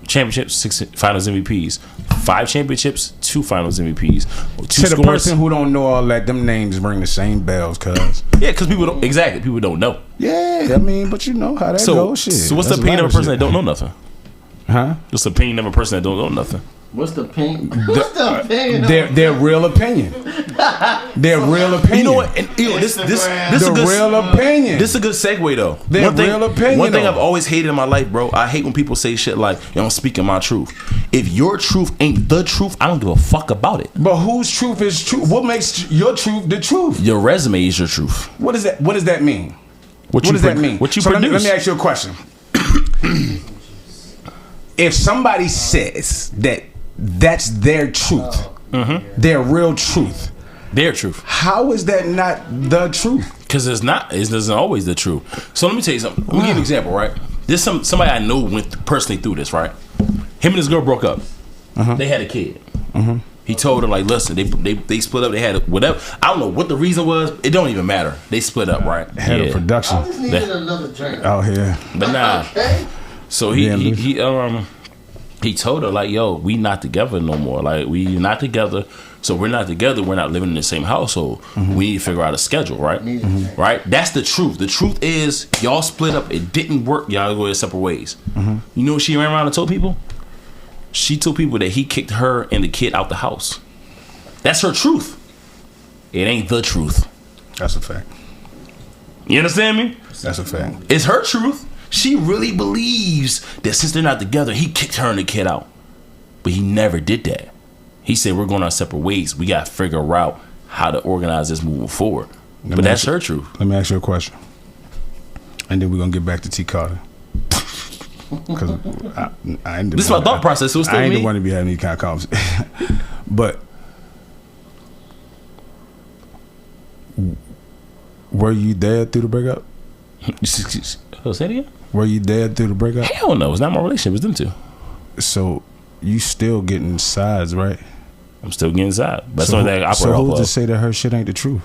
championships, 6 finals MVPs, 5 championships, 2 finals MVPs. To the person who don't know all that, them names ring the same bells, cuz. Yeah, because people don't know. Yeah, I mean, but you know how that goes. Shit. So what's the opinion of a person that don't know nothing? Huh? What's the opinion of a person that don't know nothing? What's the opinion? Their real opinion. Their real opinion. You know what? And, this the real opinion. This is a good segue though. Their real opinion. One thing I've always hated in my life, bro. I hate when people say shit like, "Yo, I'm speaking my truth." If your truth ain't the truth, I don't give a fuck about it. But whose truth is true? What makes your truth the truth? Your resume is your truth. What does that mean? What does that mean? What you produce? Let me ask you a question. If somebody says that that's their truth, their real truth, how is that not the truth? Because it's not. It isn't always the truth. So let me tell you something. Let me give you an example, right? There's somebody I know went personally through this, right? Him and his girl broke up. They had a kid. He told her, like, listen, they split up. They had whatever. I don't know what the reason was. It don't even matter. They split up, right? Head of production. I just needed another drink. Oh, yeah. But nah. Okay. So he told her, like, yo, we not together no more. Like, we not together. So we're not together. We're not living in the same household. We need to figure out a schedule, right? Right? That's the truth. The truth is, y'all split up. It didn't work. Y'all go your separate ways. You know what she ran around and told people? She told people that he kicked her and the kid out the house. That's her truth. It ain't the truth. That's a fact. You understand me? That's a fact. It's her truth. She really believes that since they're not together, he kicked her and the kid out. But he never did that. He said, we're going our separate ways. We got to figure out how to organize this moving forward. But that's her truth. Let me ask you a question. And then we're going to get back to T. Carter. Because this is my thought process. So it's still I ain't me. the one to be having these kind of conversations. But were you there through the breakup? Oh, say it again? Were you there through the breakup? Hell no. It's not my relationship. It's them two. So you still getting sides, right? I'm still getting sides. But that's the only thing I operate off who's of. to say that her shit ain't the truth?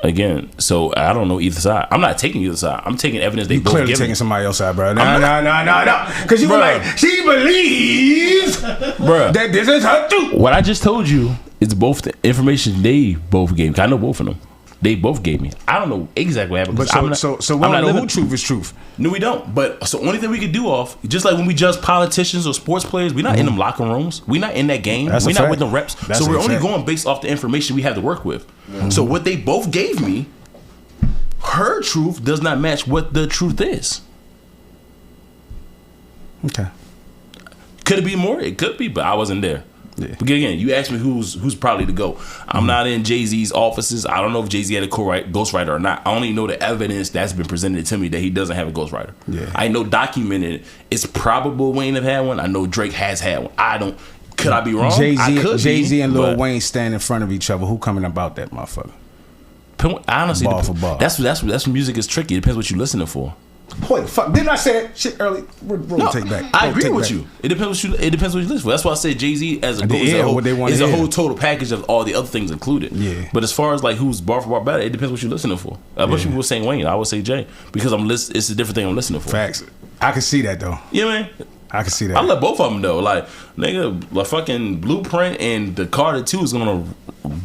Again, so I don't know either side. I'm not taking either side. I'm taking evidence they both clearly give. Taking somebody else's side, bro. No. Because you were like, she believes that this is her truth. What I just told you is both the information they both gave. I know both of them. They both gave me. I don't know exactly what happened. But so we don't know who truth is truth. No, we don't. But so only thing we could do off, just like when we judge politicians or sports players, we're not in them locker rooms. We're not in that game. We're not with them reps. So we're only going based off the information we have to work with. So what they both gave me, her truth does not match what the truth is. Okay. Could it be more? It could be, but I wasn't there. Yeah. But again, you asked me who's probably to go. I'm not in Jay-Z's offices. I don't know if Jay-Z had a ghostwriter or not. I only know the evidence that's been presented to me that he doesn't have a ghostwriter. Yeah. I know documented. It's probable Wayne have had one. I know Drake has had one. Could I be wrong? Jay-Z and Lil Wayne stand in front of each other. Who coming about that motherfucker? Honestly, bar for bar. That's music is tricky. It depends what you're listening for. Wait, fuck! Didn't I say that shit early? Take back. I agree with you. It depends what you listen for. That's why I say Jay-Z as a whole total package of all the other things included. Yeah. But as far as like who's bar for bar better, it depends what you're listening for. A bunch of people were saying Wayne. I would say Jay because it's a different thing I'm listening for. Facts. I can see that though. Yeah, man. I can see that. I love both of them though. Like nigga, the fucking Blueprint and the Carter 2 is gonna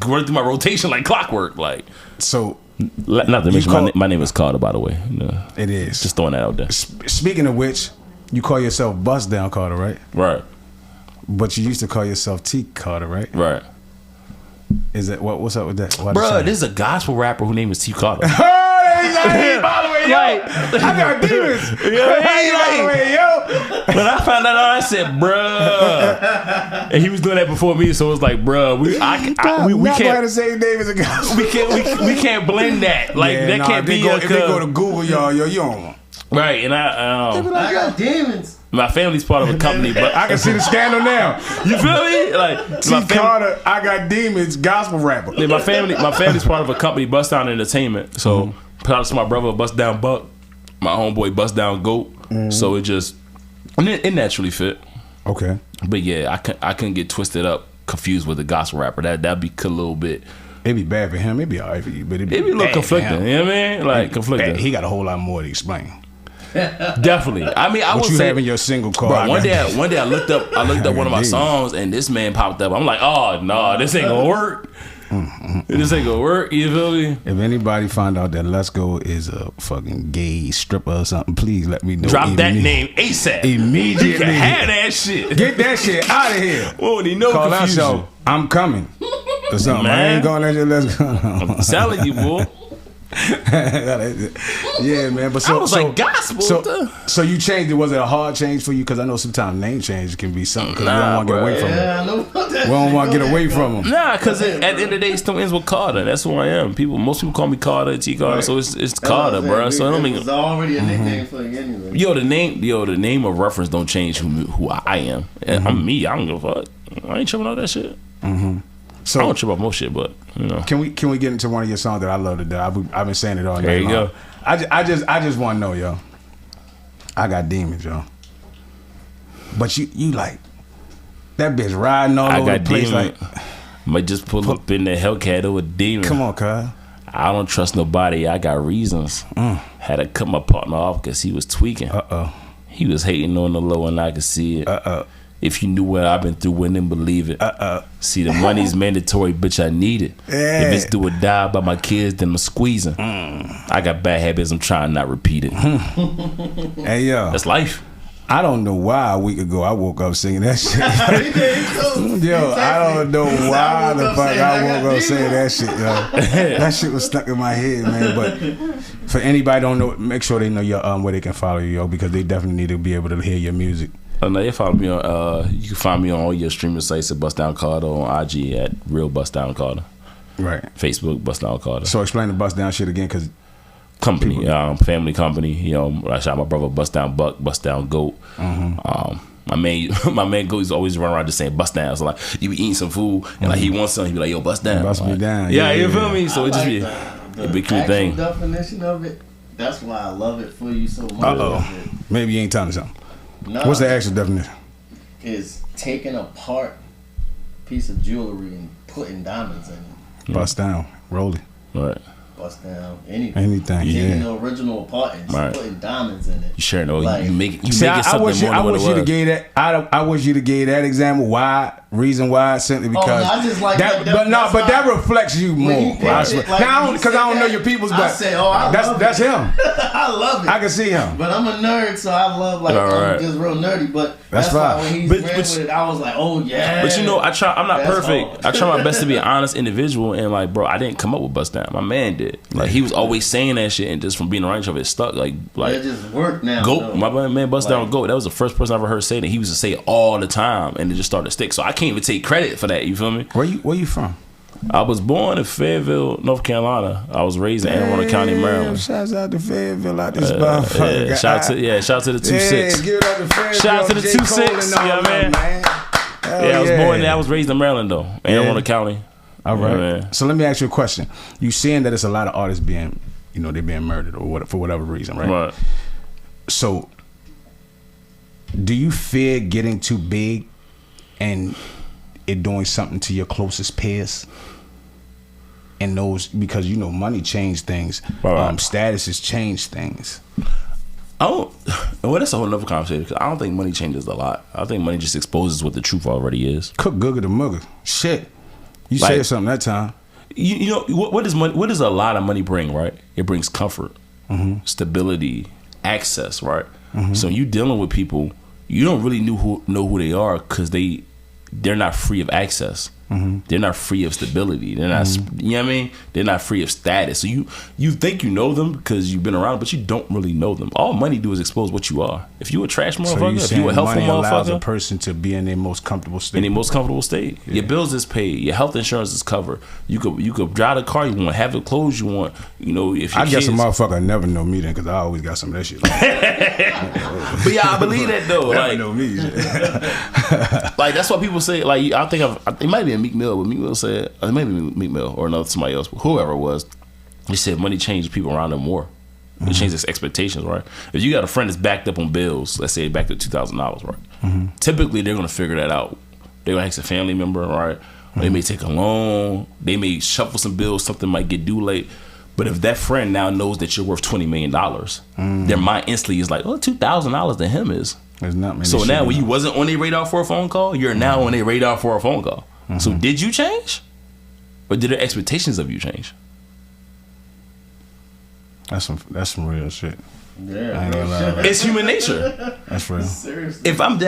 run through my rotation like clockwork. Like so. Not to mention my name is Carter, by the way. No, it is. Just throwing that out there. Speaking of which, you call yourself Bussdown Carter, right? Right. But you used to call yourself T Carter, right? Right. Is that what's up with that? Bro, this is a gospel rapper whose name is T Carter. Right. I got demons. When I found that out, I said, bruh. And he was doing that before me, so it was like, bruh, we can't have the same name as a gospel. we can't blend that. Like that can't be. If they go to Google, y'all, you don't want. Right, and I got demons. My family's part of a company, but I can see the scandal now. You feel me? Like T. Carter, I got demons, gospel rapper. Yeah, my family's part of a company, Bussdown Entertainment. So proud to my brother, Bussdown Buck, my homeboy, Bussdown Goat. So it naturally fit. Okay, but yeah, I couldn't get twisted up, confused with a gospel rapper. That'd be a little bit. It'd be bad for him. It'd be alright for you, but it'd be a little conflicting. You know what I mean? Like conflicting. He got a whole lot more to explain. Definitely. I mean, I would say what you have in your single card. Bro, one day I looked up one of my songs and this man popped up. I'm like, oh no, this ain't gonna work. This ain't gonna work. You feel me? If anybody find out that Let's Go is a fucking gay stripper or something, please let me know. Drop that name ASAP. Immediately. You can have that shit. Get that shit out of here. Won't need no Call confusion. Ourselves, I'm coming. Or something. Man. I ain't going to let you. Let's Go. I'm telling you, boy. Yeah, man. But I was like gospel. So you changed it. Was it a hard change for you? Because I know sometimes name change can be something. Because we don't want to get away from them. We don't want to get away from them. Nah, because at the end of the day, it still ends with Carter. That's who I am. Most people call me Carter, T Carter. Right. So it's Carter, bro. So I don't mean it's already a nickname for you anyway. The name of reference don't change who I am. I'm me. I don't give a fuck. I ain't tripping out that shit. So I don't trip off most shit, but you know. Can we get into one of your songs that I love to do? I've been saying it all night. There you go. I just want to know, yo. I got demons, yo. But you like that bitch riding all over the place. Demon. Like might just pull up in the Hellcat over demon. Come on, cuz. I don't trust nobody. I got reasons. Had to cut my partner off because he was tweaking. He was hating on the low and I could see it. If you knew what I've been through, wouldn't believe it. See, the money's mandatory, bitch, I need it. If it's do or die by my kids, then I'm squeezing. I got bad habits, I'm trying not repeat it. Hey, yo. That's life. I don't know why a week ago I woke up singing that shit. Yo, I don't know why the fuck I woke up saying that shit, yo. That shit was stuck in my head, man. But for anybody don't know, make sure they know your where they can follow you, yo, because they definitely need to be able to hear your music. No, you follow me on. You can find me on all your streaming sites at Bussdown Carter, on IG at Real Bussdown Carter, right? Facebook Bussdown Carter. So explain the Bussdown shit again, cause company, family company. You know, I shot my brother Bussdown Buck, Bussdown Goat. My man Goat is always running around just saying Bussdown. So like, you be eating some food and like he wants something, he be like, yo, Bussdown. Bust me down. Yeah, you feel me? So it just be a big cute thing. Definition of it. That's why I love it for you so much. Maybe you ain't telling me something. No, what's the actual definition? Is taking apart a piece of jewelry and putting diamonds in it. Bust down, rolling. Right. Bust down anything. Anything. Taking the original apart and putting diamonds in it. You sure know you make it see, something more than I what wish it you to was. give that. I wish you to give that example. Why? Reason why? Simply because. I just like that. But that reflects you more. Because I don't know your people's, but that's him. I love it. I can see him. But I'm a nerd, so I love I'm just real nerdy. But that's why when he ran with it, I was like, oh yeah. But you know, I'm not perfect. I try my best to be an honest individual, and like, bro, I didn't come up with Bussdown. My man did. Like he was always saying that shit, and just from being around each other, it stuck. Like it just worked now. Goat, my man Bussdown Goat. That was the first person I ever heard say that. He used to say it all the time, and it just started to stick. So I can't even take credit for that. You feel me? Where you from? I was born in Fayetteville, North Carolina. I was raised in Anne Arundel County, Maryland. Shouts out to Fayetteville out this motherfucker. Shout out to the 2-6. Give it up to Fayetteville. Shout out to the 2-6. Yeah, man. I was born there. I was raised in Maryland though, Anne Arundel County. All right. So let me ask you a question. You seeing that it's a lot of artists being, they're being murdered or for whatever reason, right? So, do you fear getting too big and it doing something to your closest peers? And those, because money changed things, statuses change things. Well, that's a whole other conversation. Because I don't think money changes a lot. I think money just exposes what the truth already is. Cook googa the mugger. Shit, you said something that time. You know what does money? What does a lot of money bring? Right, it brings comfort, stability, access. Right. So you dealing with people, you don't really know who they are because they're not free of access. They're not free of stability. They're not, you know what I mean? They're not free of status. So you think you know them because you've been around, but you don't really know them. All money do is expose what you are. If you a trash motherfucker, if you a helpful money allows motherfucker, a person to be in their most comfortable state. in their most comfortable state. Yeah. Your bills is paid. Your health insurance is covered. You could drive the car you want, have the clothes you want. If I guess a motherfucker never know me then because I always got some of that shit. But yeah, I believe that though. Never know me. Like that's what people say. Like I think it might be a Meek Mill, but Meek Mill said it might be Meek Mill or somebody else, whoever it was. He said money changes people around them more. It changes expectations, right? If you got a friend that's backed up on bills, let's say backed up $2,000, right? Typically they're gonna figure that out. They're gonna ask a family member, right? They may take a loan. They may shuffle some bills. Something might get due late. But if that friend now knows that you're worth $20 million, their mind instantly is like, oh, $2,000 to him is. There's not many. So now when you wasn't on their radar for a phone call, you're now on their radar for a phone call. So did you change? Or did their expectations of you change? That's some real shit. Yeah, it's human nature. That's real. Seriously. If I'm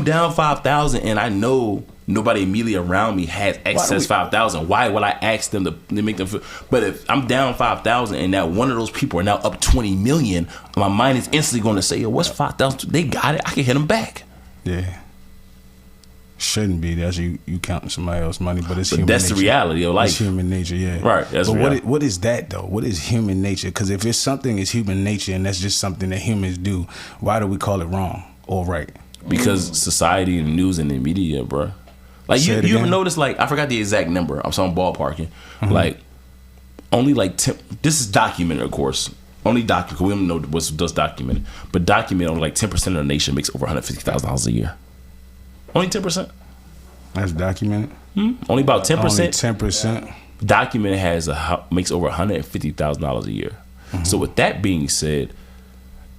down 5,000 and I know nobody immediately around me has excess 5,000, why would I ask them to make them feel? But if I'm down 5,000 and now one of those people are now up 20 million, my mind is instantly going to say, yo, what's 5,000? They got it. I can hit them back. Yeah. Shouldn't be. That's you counting somebody else's money, but it's human that's nature. The reality of life. It's human nature, yeah. Right. That's but what is that though? What is human nature? Because if it's something is human nature and that's just something that humans do, why do we call it wrong or right? Because society and the news and the media, bro. Like you ever notice? Like I forgot the exact number. I'm ballparking. Like only like 10. This is documented, of course. Only documented. We don't know what's documented, but documented only like 10% of the nation makes over $150,000 a year. Only 10%. That's documented. Only about 10%. Only 10%. Documented makes over $150,000 a year. So with that being said,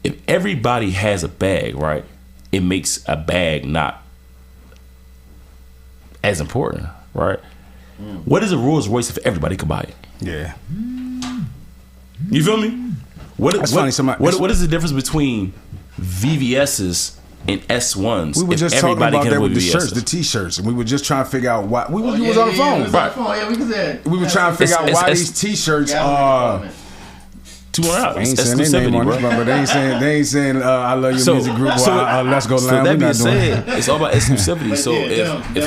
if everybody has a bag, right, it makes a bag not as important, right? What is a Rolls Royce if everybody could buy it? Yeah. You feel me? What is the difference between VVS's and S1s? We were just talking about that with the shirts, the T-shirts, and we were just trying to figure out why. We was on the phone, right? We were trying to figure out why these T-shirts are. $200. They ain't saying their name on this, but they ain't saying I love your music group. Let's go. So that being said, it's all about exclusivity. So if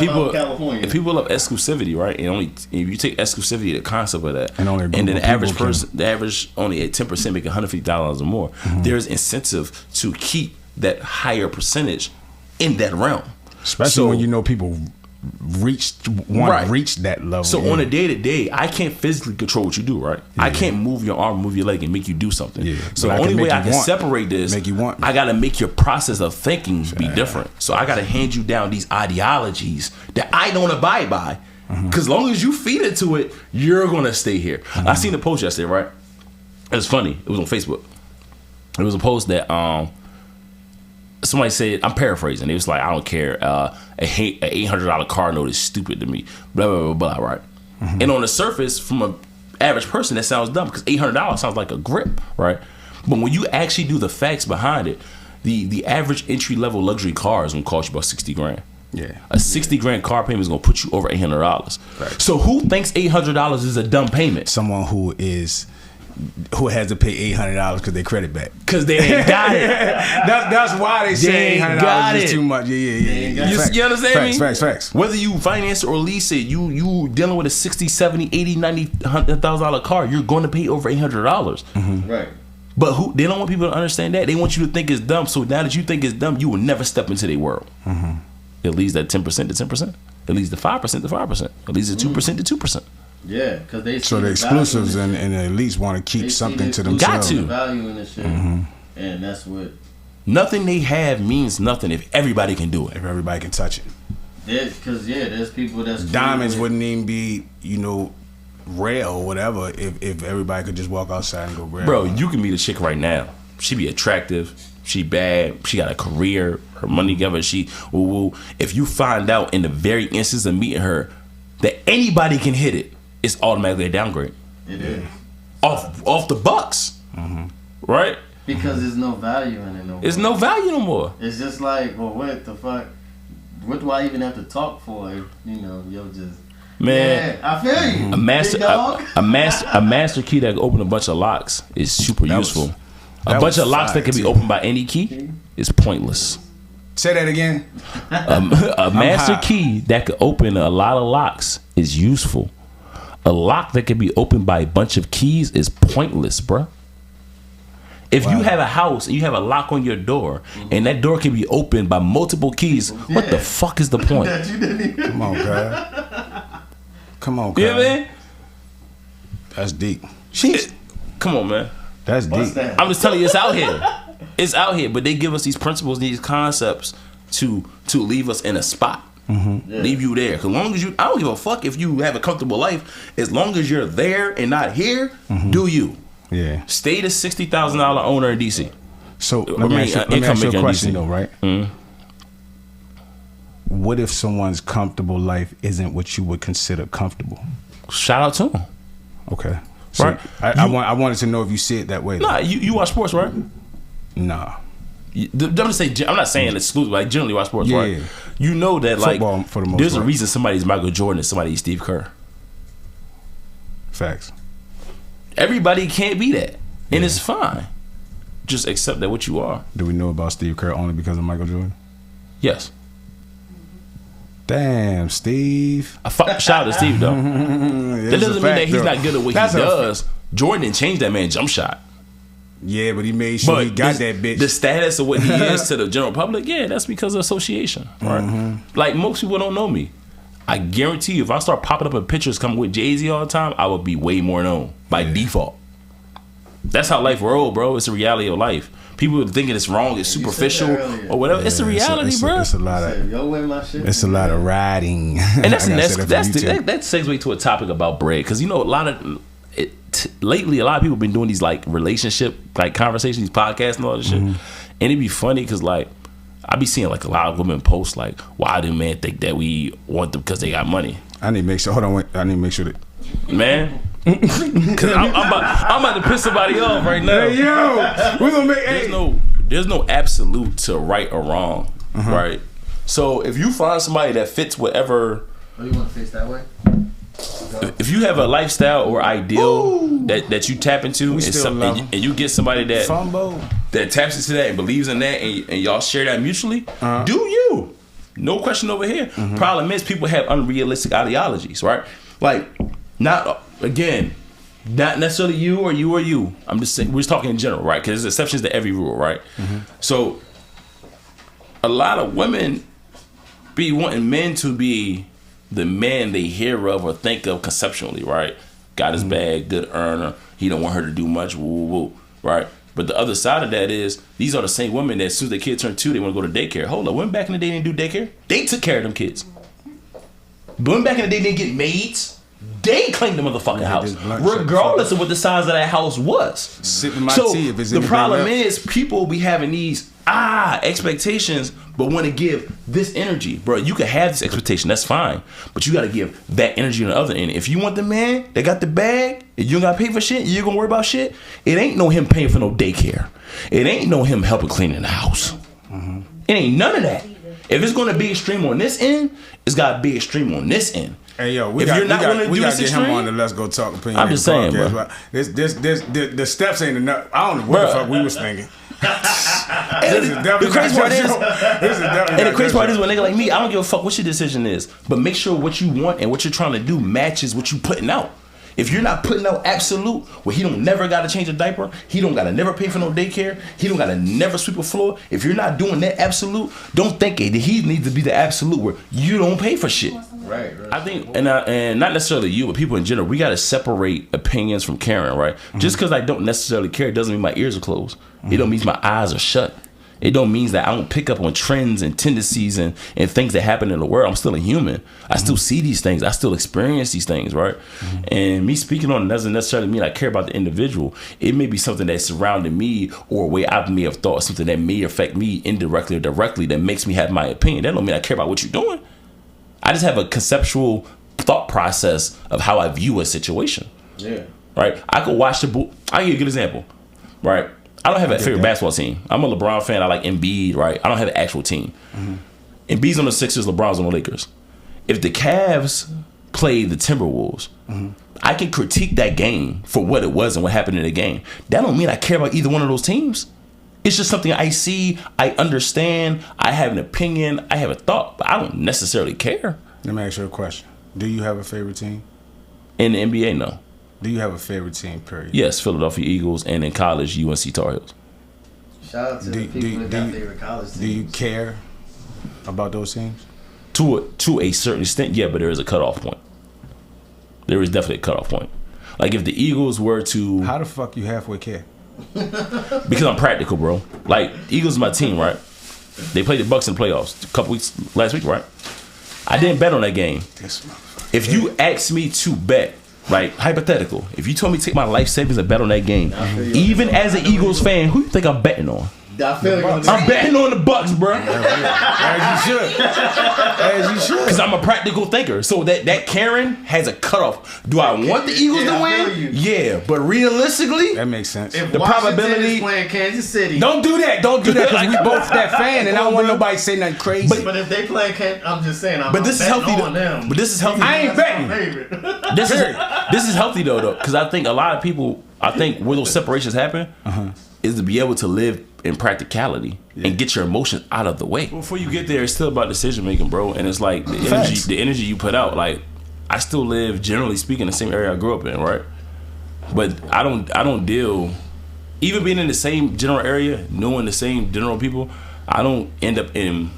people love exclusivity, right, and if you take exclusivity, the concept of that, and then the average only at 10% make $150 or more, there's incentive to keep that higher percentage in that realm, especially when you know people reach that level. So on a day to day, I can't physically control what you do, right? Yeah. I can't move your arm, move your leg, and make you do something. Yeah. So the only way I can separate this, I got to make your process of thinking be different. So I got to hand you down these ideologies that I don't abide by, because as long as you feed into it, you're gonna stay here. I seen a post yesterday, right? It was funny. It was on Facebook. It was a post that somebody said, I'm paraphrasing, it was like, I don't care, an $800 car note is stupid to me, blah, blah, blah, blah, right? And on the surface, from an average person, that sounds dumb, because $800 sounds like a grip, right? But when you actually do the facts behind it, the average entry-level luxury car is going to cost you about $60,000. Yeah. A $60,000 car payment is going to put you over $800. Right. So who thinks $800 is a dumb payment? Someone who has to pay $800 because they credit back. Because they ain't got it. That's why they say $800 is too much. Yeah. You understand me? Facts. Whether you finance or lease it, you dealing with a $60,000, $70,000, $80,000, $90,000 car, you're going to pay over $800. Right. But they don't want people to understand that. They want you to think it's dumb. So now that you think it's dumb, you will never step into their world. It leads that 10% to 10%. It leads the 5% to 5%. It leads the 2% to 2%. Yeah, because they so the exclusives and the elites want to keep something to themselves. Got to value in this shit, and that's what Nothing they have means nothing if everybody can do it. If everybody can touch it. Because there's people that's diamonds wouldn't even be, rare or whatever if everybody could just walk outside and go grab. Bro, you can meet a chick right now. She be attractive. She bad. She got a career. Her money together. She woo. If you find out in the very instance of meeting her that anybody can hit it, it's automatically a downgrade. It is off the bucks, right? Because there's no value in it no more. There's no value no more. It's just like, well, what the fuck? What do I even have to talk for? If, you'll just. Man, I feel you. A master key that can open a bunch of locks is super useful. A bunch of locks that can be opened by any key is pointless. Say that again. A master key that could open a lot of locks is useful. A lock that can be opened by a bunch of keys is pointless, bruh. If you have a house and you have a lock on your door and that door can be opened by multiple keys, what the fuck is the point? Come on, God. You know what I mean? That's deep. Come on, man. That's deep. I'm just telling you, it's out here. It's out here, but they give us these principles, these concepts to leave us in a spot. Leave you there. Cause long as I don't give a fuck if you have a comfortable life. As long as you're there and not here, do you? Yeah. Stay the $60,000 owner in DC. So let me ask you a question though, right? What if someone's comfortable life isn't what you would consider comfortable? Shout out to them. Okay. So right. I wanted to know if you see it that way. Nah, you watch sports, right? Nah. I'm not saying exclusively, like generally watch sports, right? You know that football, for the most there's part. A reason somebody's Michael Jordan and somebody's Steve Kerr. Facts. Everybody can't be that, and it's fine. Just accept that what you are. Do we know about Steve Kerr only because of Michael Jordan? Yes. Damn, Steve. Shout out to Steve though. That doesn't mean that he's not good at what he does. Jordan didn't change that man's jump shot. Yeah, but he made sure he got that bitch. The status of what he is to the general public, that's because of association, right? Like most people don't know me. I guarantee you, if I start popping up in pictures coming with Jay-Z all the time, I would be way more known by default. That's how life rolls, bro. It's the reality of life. People thinking it's wrong, it's superficial or whatever. It's the reality, bro. It's a lot of it's a lot of riding. And that segues to a topic about bread, because a lot of lately a lot of people have been doing these like relationship like conversations, these podcasts and all this shit, and it'd be funny because like I be seeing like a lot of women post like, why do men think that we want them because they got money? I need to make sure. Hold on, I need to make sure that. Man, because I'm about to piss somebody off right now. Hey, yo, we're gonna make. There's no absolute to right or wrong, right? So if you find somebody that fits whatever. Oh, you want to face that way? If you have a lifestyle or ideal that you tap into, and you get somebody that taps into that and believes in that, and y'all share that mutually, do you? No question over here. Problem is, people have unrealistic ideologies, right? Like, not necessarily you or you or you. I'm just saying, we're just talking in general, right? Because there's exceptions to every rule, right? So, a lot of women be wanting men to be the man they hear of or think of conceptually, right? Got his bag, good earner. He don't want her to do much, right? But the other side of that is, these are the same women that as soon as their kid turned 2, they want to go to daycare. Hold up, women back in the day didn't do daycare. They took care of them kids. Women back in the day didn't get maids. They claimed the motherfucking house, regardless of what the size of that house was. Sipping my tea if it's the problem is, people be having these expectations, but want to give this energy, bro. You can have this expectation, that's fine, but you got to give that energy on the other end. If you want the man that got the bag, and you don't got to pay for shit, you're gonna worry about shit. It ain't no him paying for no daycare. It ain't no him helping cleaning the house. It ain't none of that. If it's gonna be extreme on this end, it's got to be extreme on this end. Hey yo, we got to get him on the Let's Go Talk opinion. I'm just saying, bro. The steps ain't enough. I don't know what the fuck we was thinking. The crazy part is when nigga like me, I don't give a fuck what your decision is, but make sure what you want and what you're trying to do matches what you putting out. If you're not putting out absolute, where he don't never gotta change a diaper, he don't gotta never pay for no daycare, he don't gotta never sweep a floor. If you're not doing that absolute, don't think it. He needs to be the absolute where you don't pay for shit. Right. I think, and not necessarily you, but people in general, we gotta separate opinions from caring, right? Just because I don't necessarily care doesn't mean my ears are closed. It don't mean my eyes are shut. It don't mean that I don't pick up on trends and tendencies and things that happen in the world. I'm still a human. I still see these things. I still experience these things, right? And me speaking on it doesn't necessarily mean I care about the individual. It may be something that's surrounding me or a way I may have thought, something that may affect me indirectly or directly that makes me have my opinion. That don't mean I care about what you're doing. I just have a conceptual thought process of how I view a situation. Yeah. Right? I could watch I'll give you a good example. Right? I don't have a favorite basketball team. I'm a LeBron fan. I like Embiid, right? I don't have an actual team. Embiid's on the Sixers, LeBron's on the Lakers. If the Cavs play the Timberwolves, I can critique that game for what it was and what happened in the game. That don't mean I care about either one of those teams. It's just something I see, I understand, I have an opinion, I have a thought, but I don't necessarily care. Let me ask you a question. Do you have a favorite team? In the NBA, no. Do you have a favorite team, period? Yes, Philadelphia Eagles, and in college, UNC Tar Heels. Shout out to the people that got favorite college teams. Do you care about those teams? To a certain extent, yeah, but there is a cutoff point. There is definitely a cutoff point. Like if the Eagles were to... How the fuck you halfway care? Because I'm practical, bro. Like, Eagles is my team, right? They played the Bucks in the playoffs a couple weeks, last week, right? I didn't bet on that game. If you asked me to bet, right, hypothetical, if you told me to take my life savings and bet on that game, even as an Eagles fan, who you think I'm betting on? I'm betting on the Bucks, bro. As you should. As you should. Because I'm a practical thinker. So that Karen has a cutoff. Do I want the Eagles to win? Yeah, but realistically, that makes sense. If the Washington probability is playing Kansas City, don't do that. Don't do that. Because we both that fan, and I don't want nobody saying nothing crazy. But if they play Kansas, I'm just saying. But this is healthy. On them. But this is healthy. I ain't betting. This is healthy though, because I think a lot of people. I think where those separations happen is to be able to live in practicality and get your emotions out of the way. Before you get there, it's still about decision making, bro. And it's like the energy you put out. Like I still live, generally speaking, in the same area I grew up in, right? But I don't deal, even being in the same general area, knowing the same general people, I don't end up in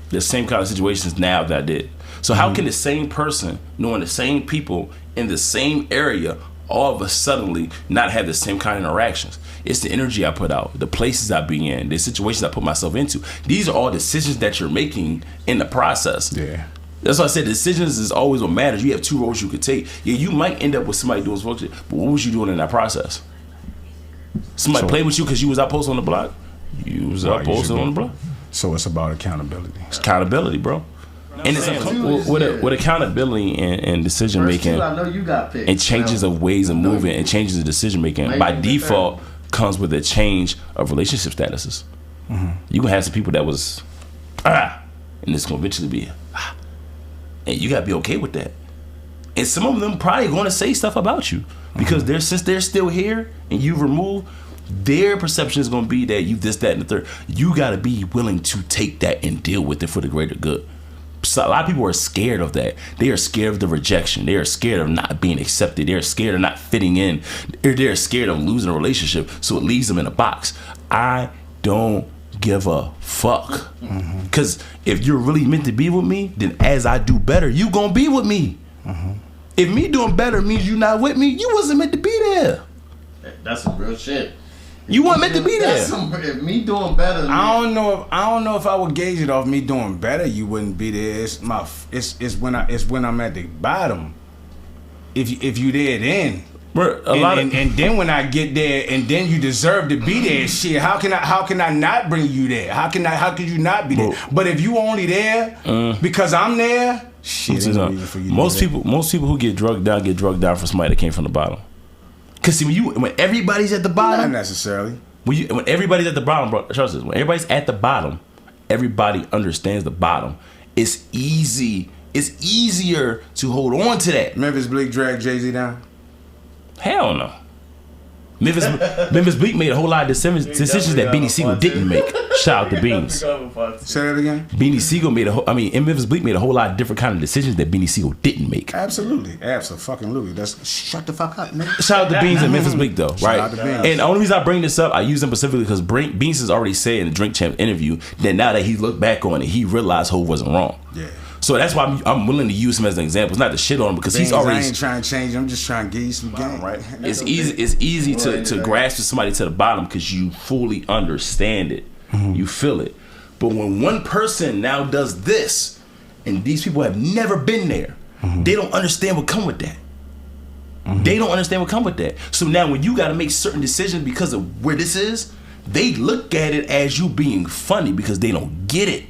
the same kind of situations now that I did. So how can the same person, knowing the same people in the same area, all of a suddenly not have the same kind of interactions? It's the energy I put out, the places I be in, the situations I put myself into. These are all decisions that you're making in the process. Yeah. That's why I said decisions is always what matters. You have two roads you could take. Yeah, you might end up with somebody doing function, but what was you doing in that process? Somebody played with you because you was out posting on the block? You was out posting on the block. So it's about accountability. It's accountability, bro. And it's with accountability and decision making, I know you got picked. and changes of ways of moving and changes of decision making by default comes with a change of relationship statuses. You gonna have some people that was and it's gonna eventually be and you gotta be okay with that. And some of them probably gonna say stuff about you because since they're still here and you remove, their perception is gonna be that you this, that, and the third. You gotta be willing to take that and deal with it for the greater good. So a lot of people are scared of that. They are scared of the rejection. They are scared of not being accepted. They're scared of not fitting in. They're scared of losing a relationship, so it leaves them in a box. I don't give a fuck. Because if you're really meant to be with me, then as I do better, you gonna be with me. If me doing better means you not with me, you wasn't meant to be there. That's some real shit. You weren't meant to be there. If me doing better. I don't know if I would gauge it off me doing better. You wouldn't be there. It's when I'm at the bottom. If you there then. And then when I get there, and then you deserve to be there. Shit, how can I not bring you there? How could you not be there? But if you only there because I'm there, shit. Most people who get drugged down for somebody that came from the bottom. Cause see, when everybody's at the bottom, not necessarily. When everybody's at the bottom, bro, trust this. When everybody's at the bottom, everybody understands the bottom. It's easy. It's easier to hold on to that. Memphis Bleak dragged Jay-Z down. Hell no. Memphis Bleak made a whole lot of decisions that Beanie Siegel didn't make. Shout out to Beans. Say that again. Beanie Siegel Memphis Bleak made a whole lot of different kind of decisions that Beanie Siegel didn't make. Absolutely. That's shut the fuck up, man. Shout out to Beans and Memphis Bleak though, right? Shout out to Beans. And the only reason I bring this up, I use them specifically because Beans has already said in the Drink Champ interview that now that he looked back on it, he realized Hov wasn't wrong. Yeah. So that's why I'm willing to use him as an example. It's not to shit on him because he's already. I ain't trying to change him. I'm just trying to give you some game. Right. It's easy to grasp somebody to the bottom because you fully understand it. You feel it. But when one person now does this, and these people have never been there, they don't understand what come with that. They don't understand what come with that. So now when you got to make certain decisions because of where this is, they look at it as you being funny because they don't get it.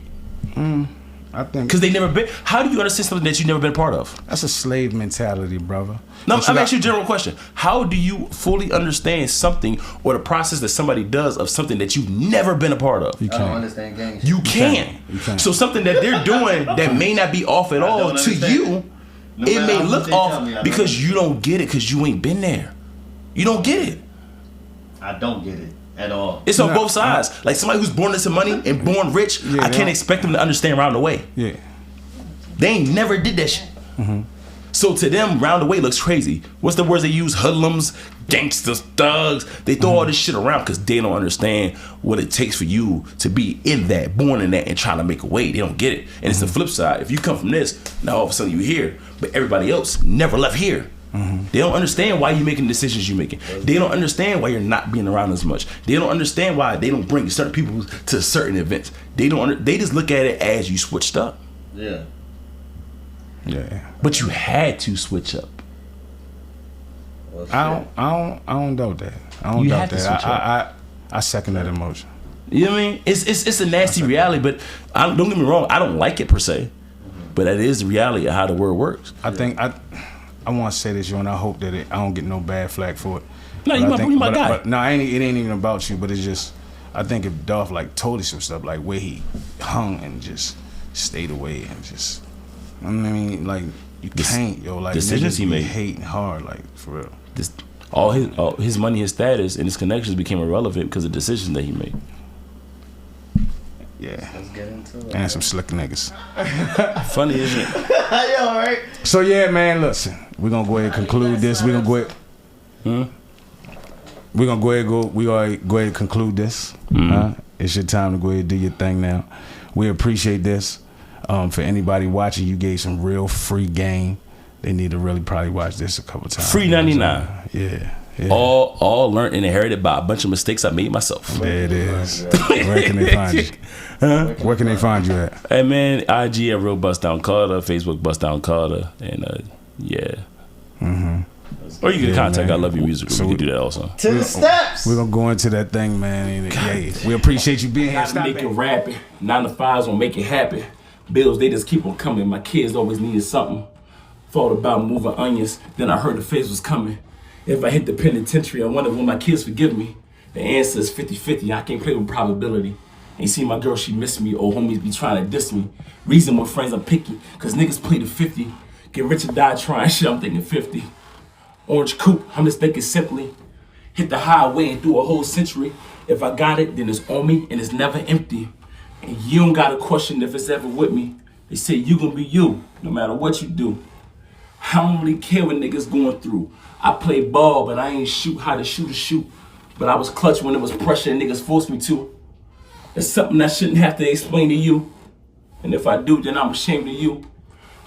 I think because they never been. How do you understand something that you've never been a part of? That's a slave mentality, brother. No, I'm asking you a general question. How do you fully understand something or the process that somebody does of something that you've never been a part of? I don't understand gangs. You can. So something that they're doing that may not be off at all to you, it may look off because you don't get it because you ain't been there. You don't get it. I don't get it. At all. It's on both sides. Like somebody who's born into money and born rich, I can't expect them to understand round the way. Yeah. They ain't never did that shit. So to them, round the way looks crazy. What's the words they use? Hoodlums, gangsters, thugs. They throw all this shit around because they don't understand what it takes for you to be in that, born in that, and trying to make a way. They don't get it. And it's the flip side. If you come from this, now all of a sudden you're here, but everybody else never left here. They don't understand why you're making the decisions you're making. They don't understand why you're not being around as much. They don't understand why they don't bring certain people to certain events. They don't. They just look at it as you switched up. Yeah. But you had to switch up. Well, I don't doubt that. I don't doubt that. I second that emotion. You know what I mean? It's a nasty reality, but don't get me wrong. I don't like it per se, but that is the reality of how the world works. I want to say this, and I hope that I don't get no bad flack for it. No, you my guy. But no, it ain't even about you. But it's just, I think if Dolph like told us some stuff, like where he hung and just stayed away and just, I mean, like you can't, yo, like decisions he made, hating hard, like for real. All his money, his status, and his connections became irrelevant because of decisions that he made. Yeah. Let's get into it. And some slick niggas. Funny, isn't it? Yeah, all right. So yeah, man, listen. We're gonna go ahead and conclude this. We're gonna go ahead. We're gonna go ahead and conclude this. It's your time to go ahead and do your thing now. We appreciate this. For anybody watching, you gave some real free game. They need to really probably watch this a couple times. Free 99. Yeah. All learned and inherited by a bunch of mistakes I made myself. There it is. Where can they find you? Where can they find you at? Hey man, IG at Real Bussdown Carter, Facebook Bussdown Carter, and Or you can contact I Love Your Music. So we can do that also. To the steps. We're gonna go into that thing, man. We appreciate you being here. Stop make it rapping. 9 to 5s won't make it happen. Bills, they just keep on coming. My kids always needed something. Thought about moving onions, then I heard the phase was coming. If I hit the penitentiary, I wonder will my kids forgive me. The answer is 50-50. I can't play with probability. Ain't seen my girl, she miss me. Old homies be trying to diss me. Reason with friends I'm picky, cause niggas play the 50. Get rich or die trying shit, I'm thinking 50. Orange coupe, I'm just thinking simply. Hit the highway and through a whole century. If I got it, then it's on me and it's never empty. And you don't gotta question if it's ever with me. They say you gonna be you, no matter what you do. I don't really care what niggas going through. I play ball, but I ain't shoot how to shoot a shoot. But I was clutch when it was pressure and niggas forced me to. It's something I shouldn't have to explain to you. And if I do, then I'm ashamed of you.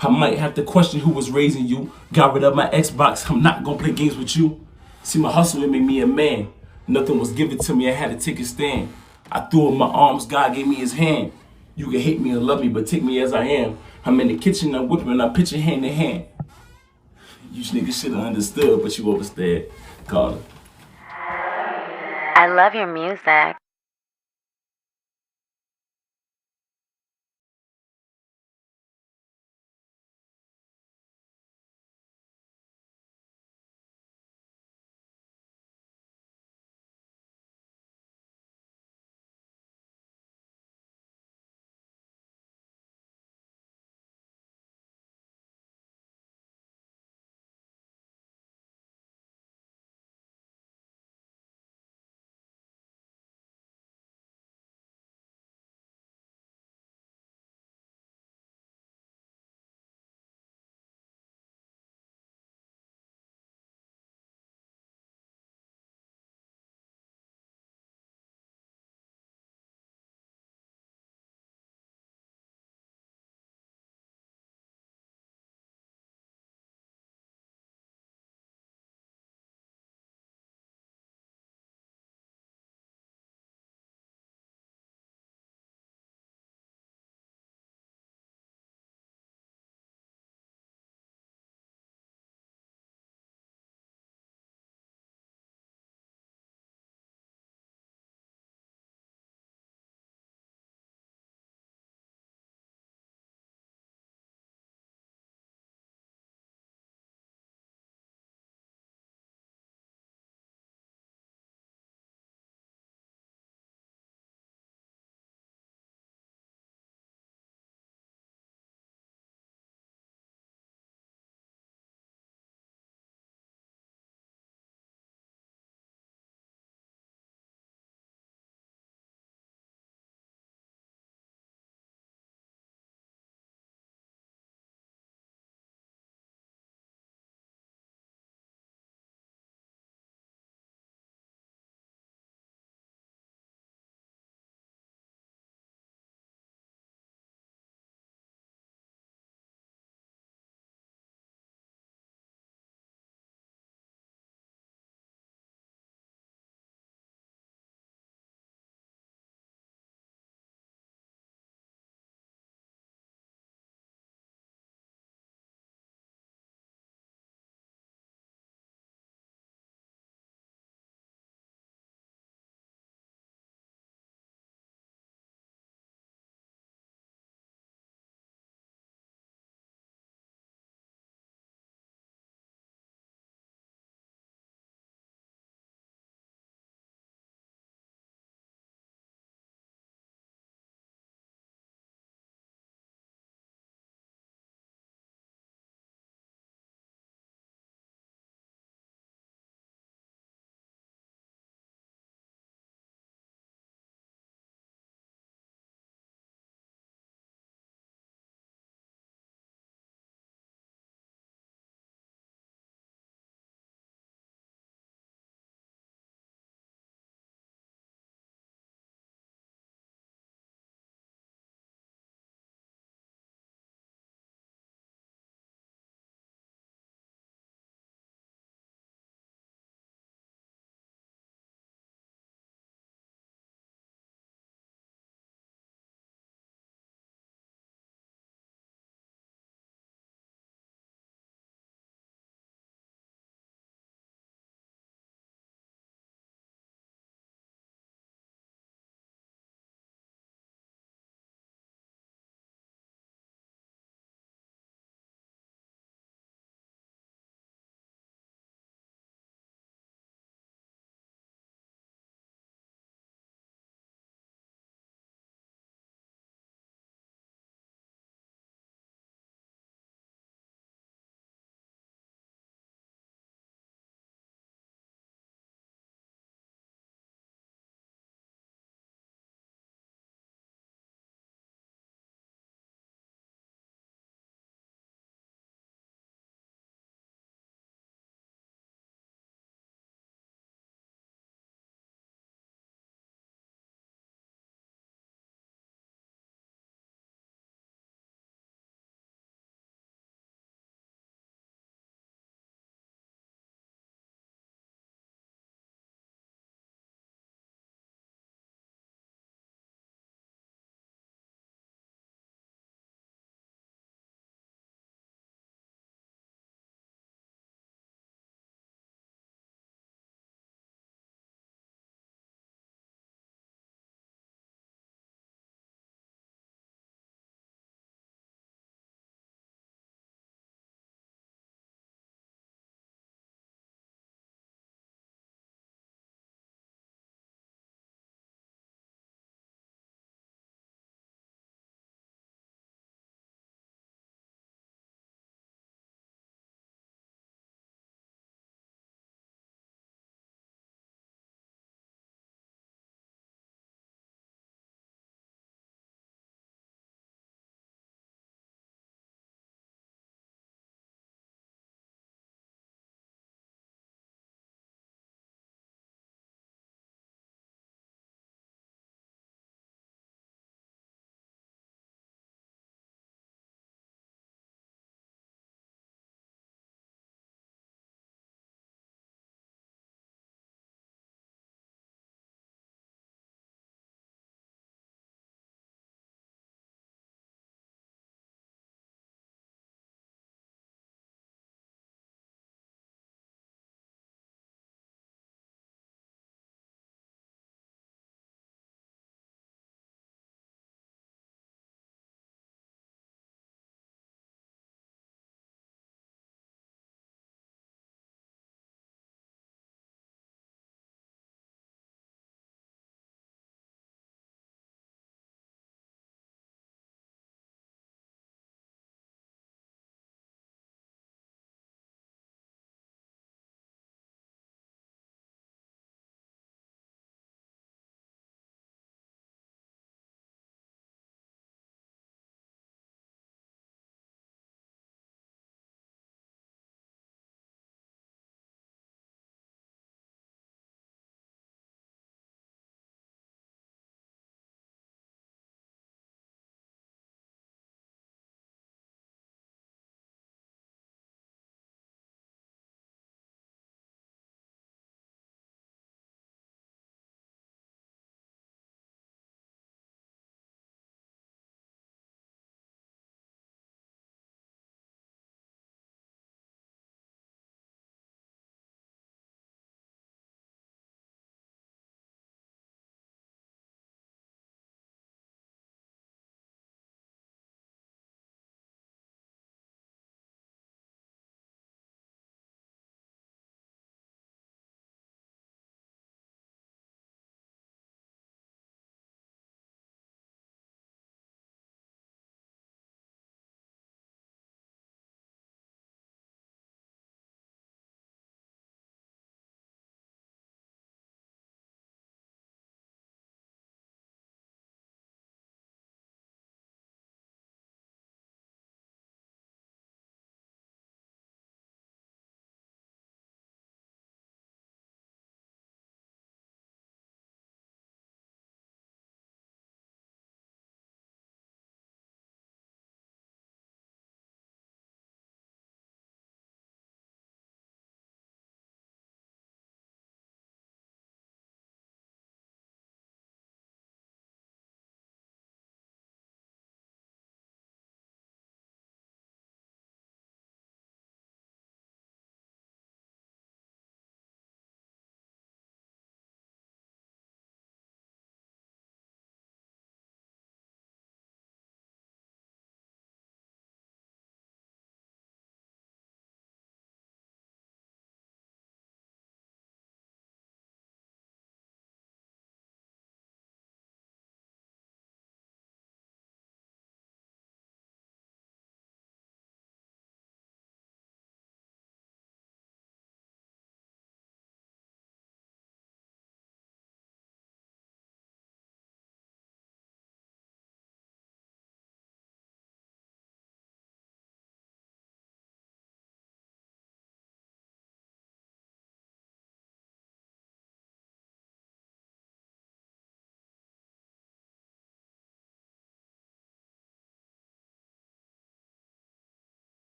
I might have to question who was raising you. Got rid of my Xbox, I'm not gonna play games with you. See, my hustle, it made me a man. Nothing was given to me, I had to take a stand. I threw up my arms, God gave me his hand. You can hate me or love me, but take me as I am. I'm in the kitchen, I'm whipping, I'm pitching hand in hand. You niggas should have understood, but you overstayed. Carter. I love your music.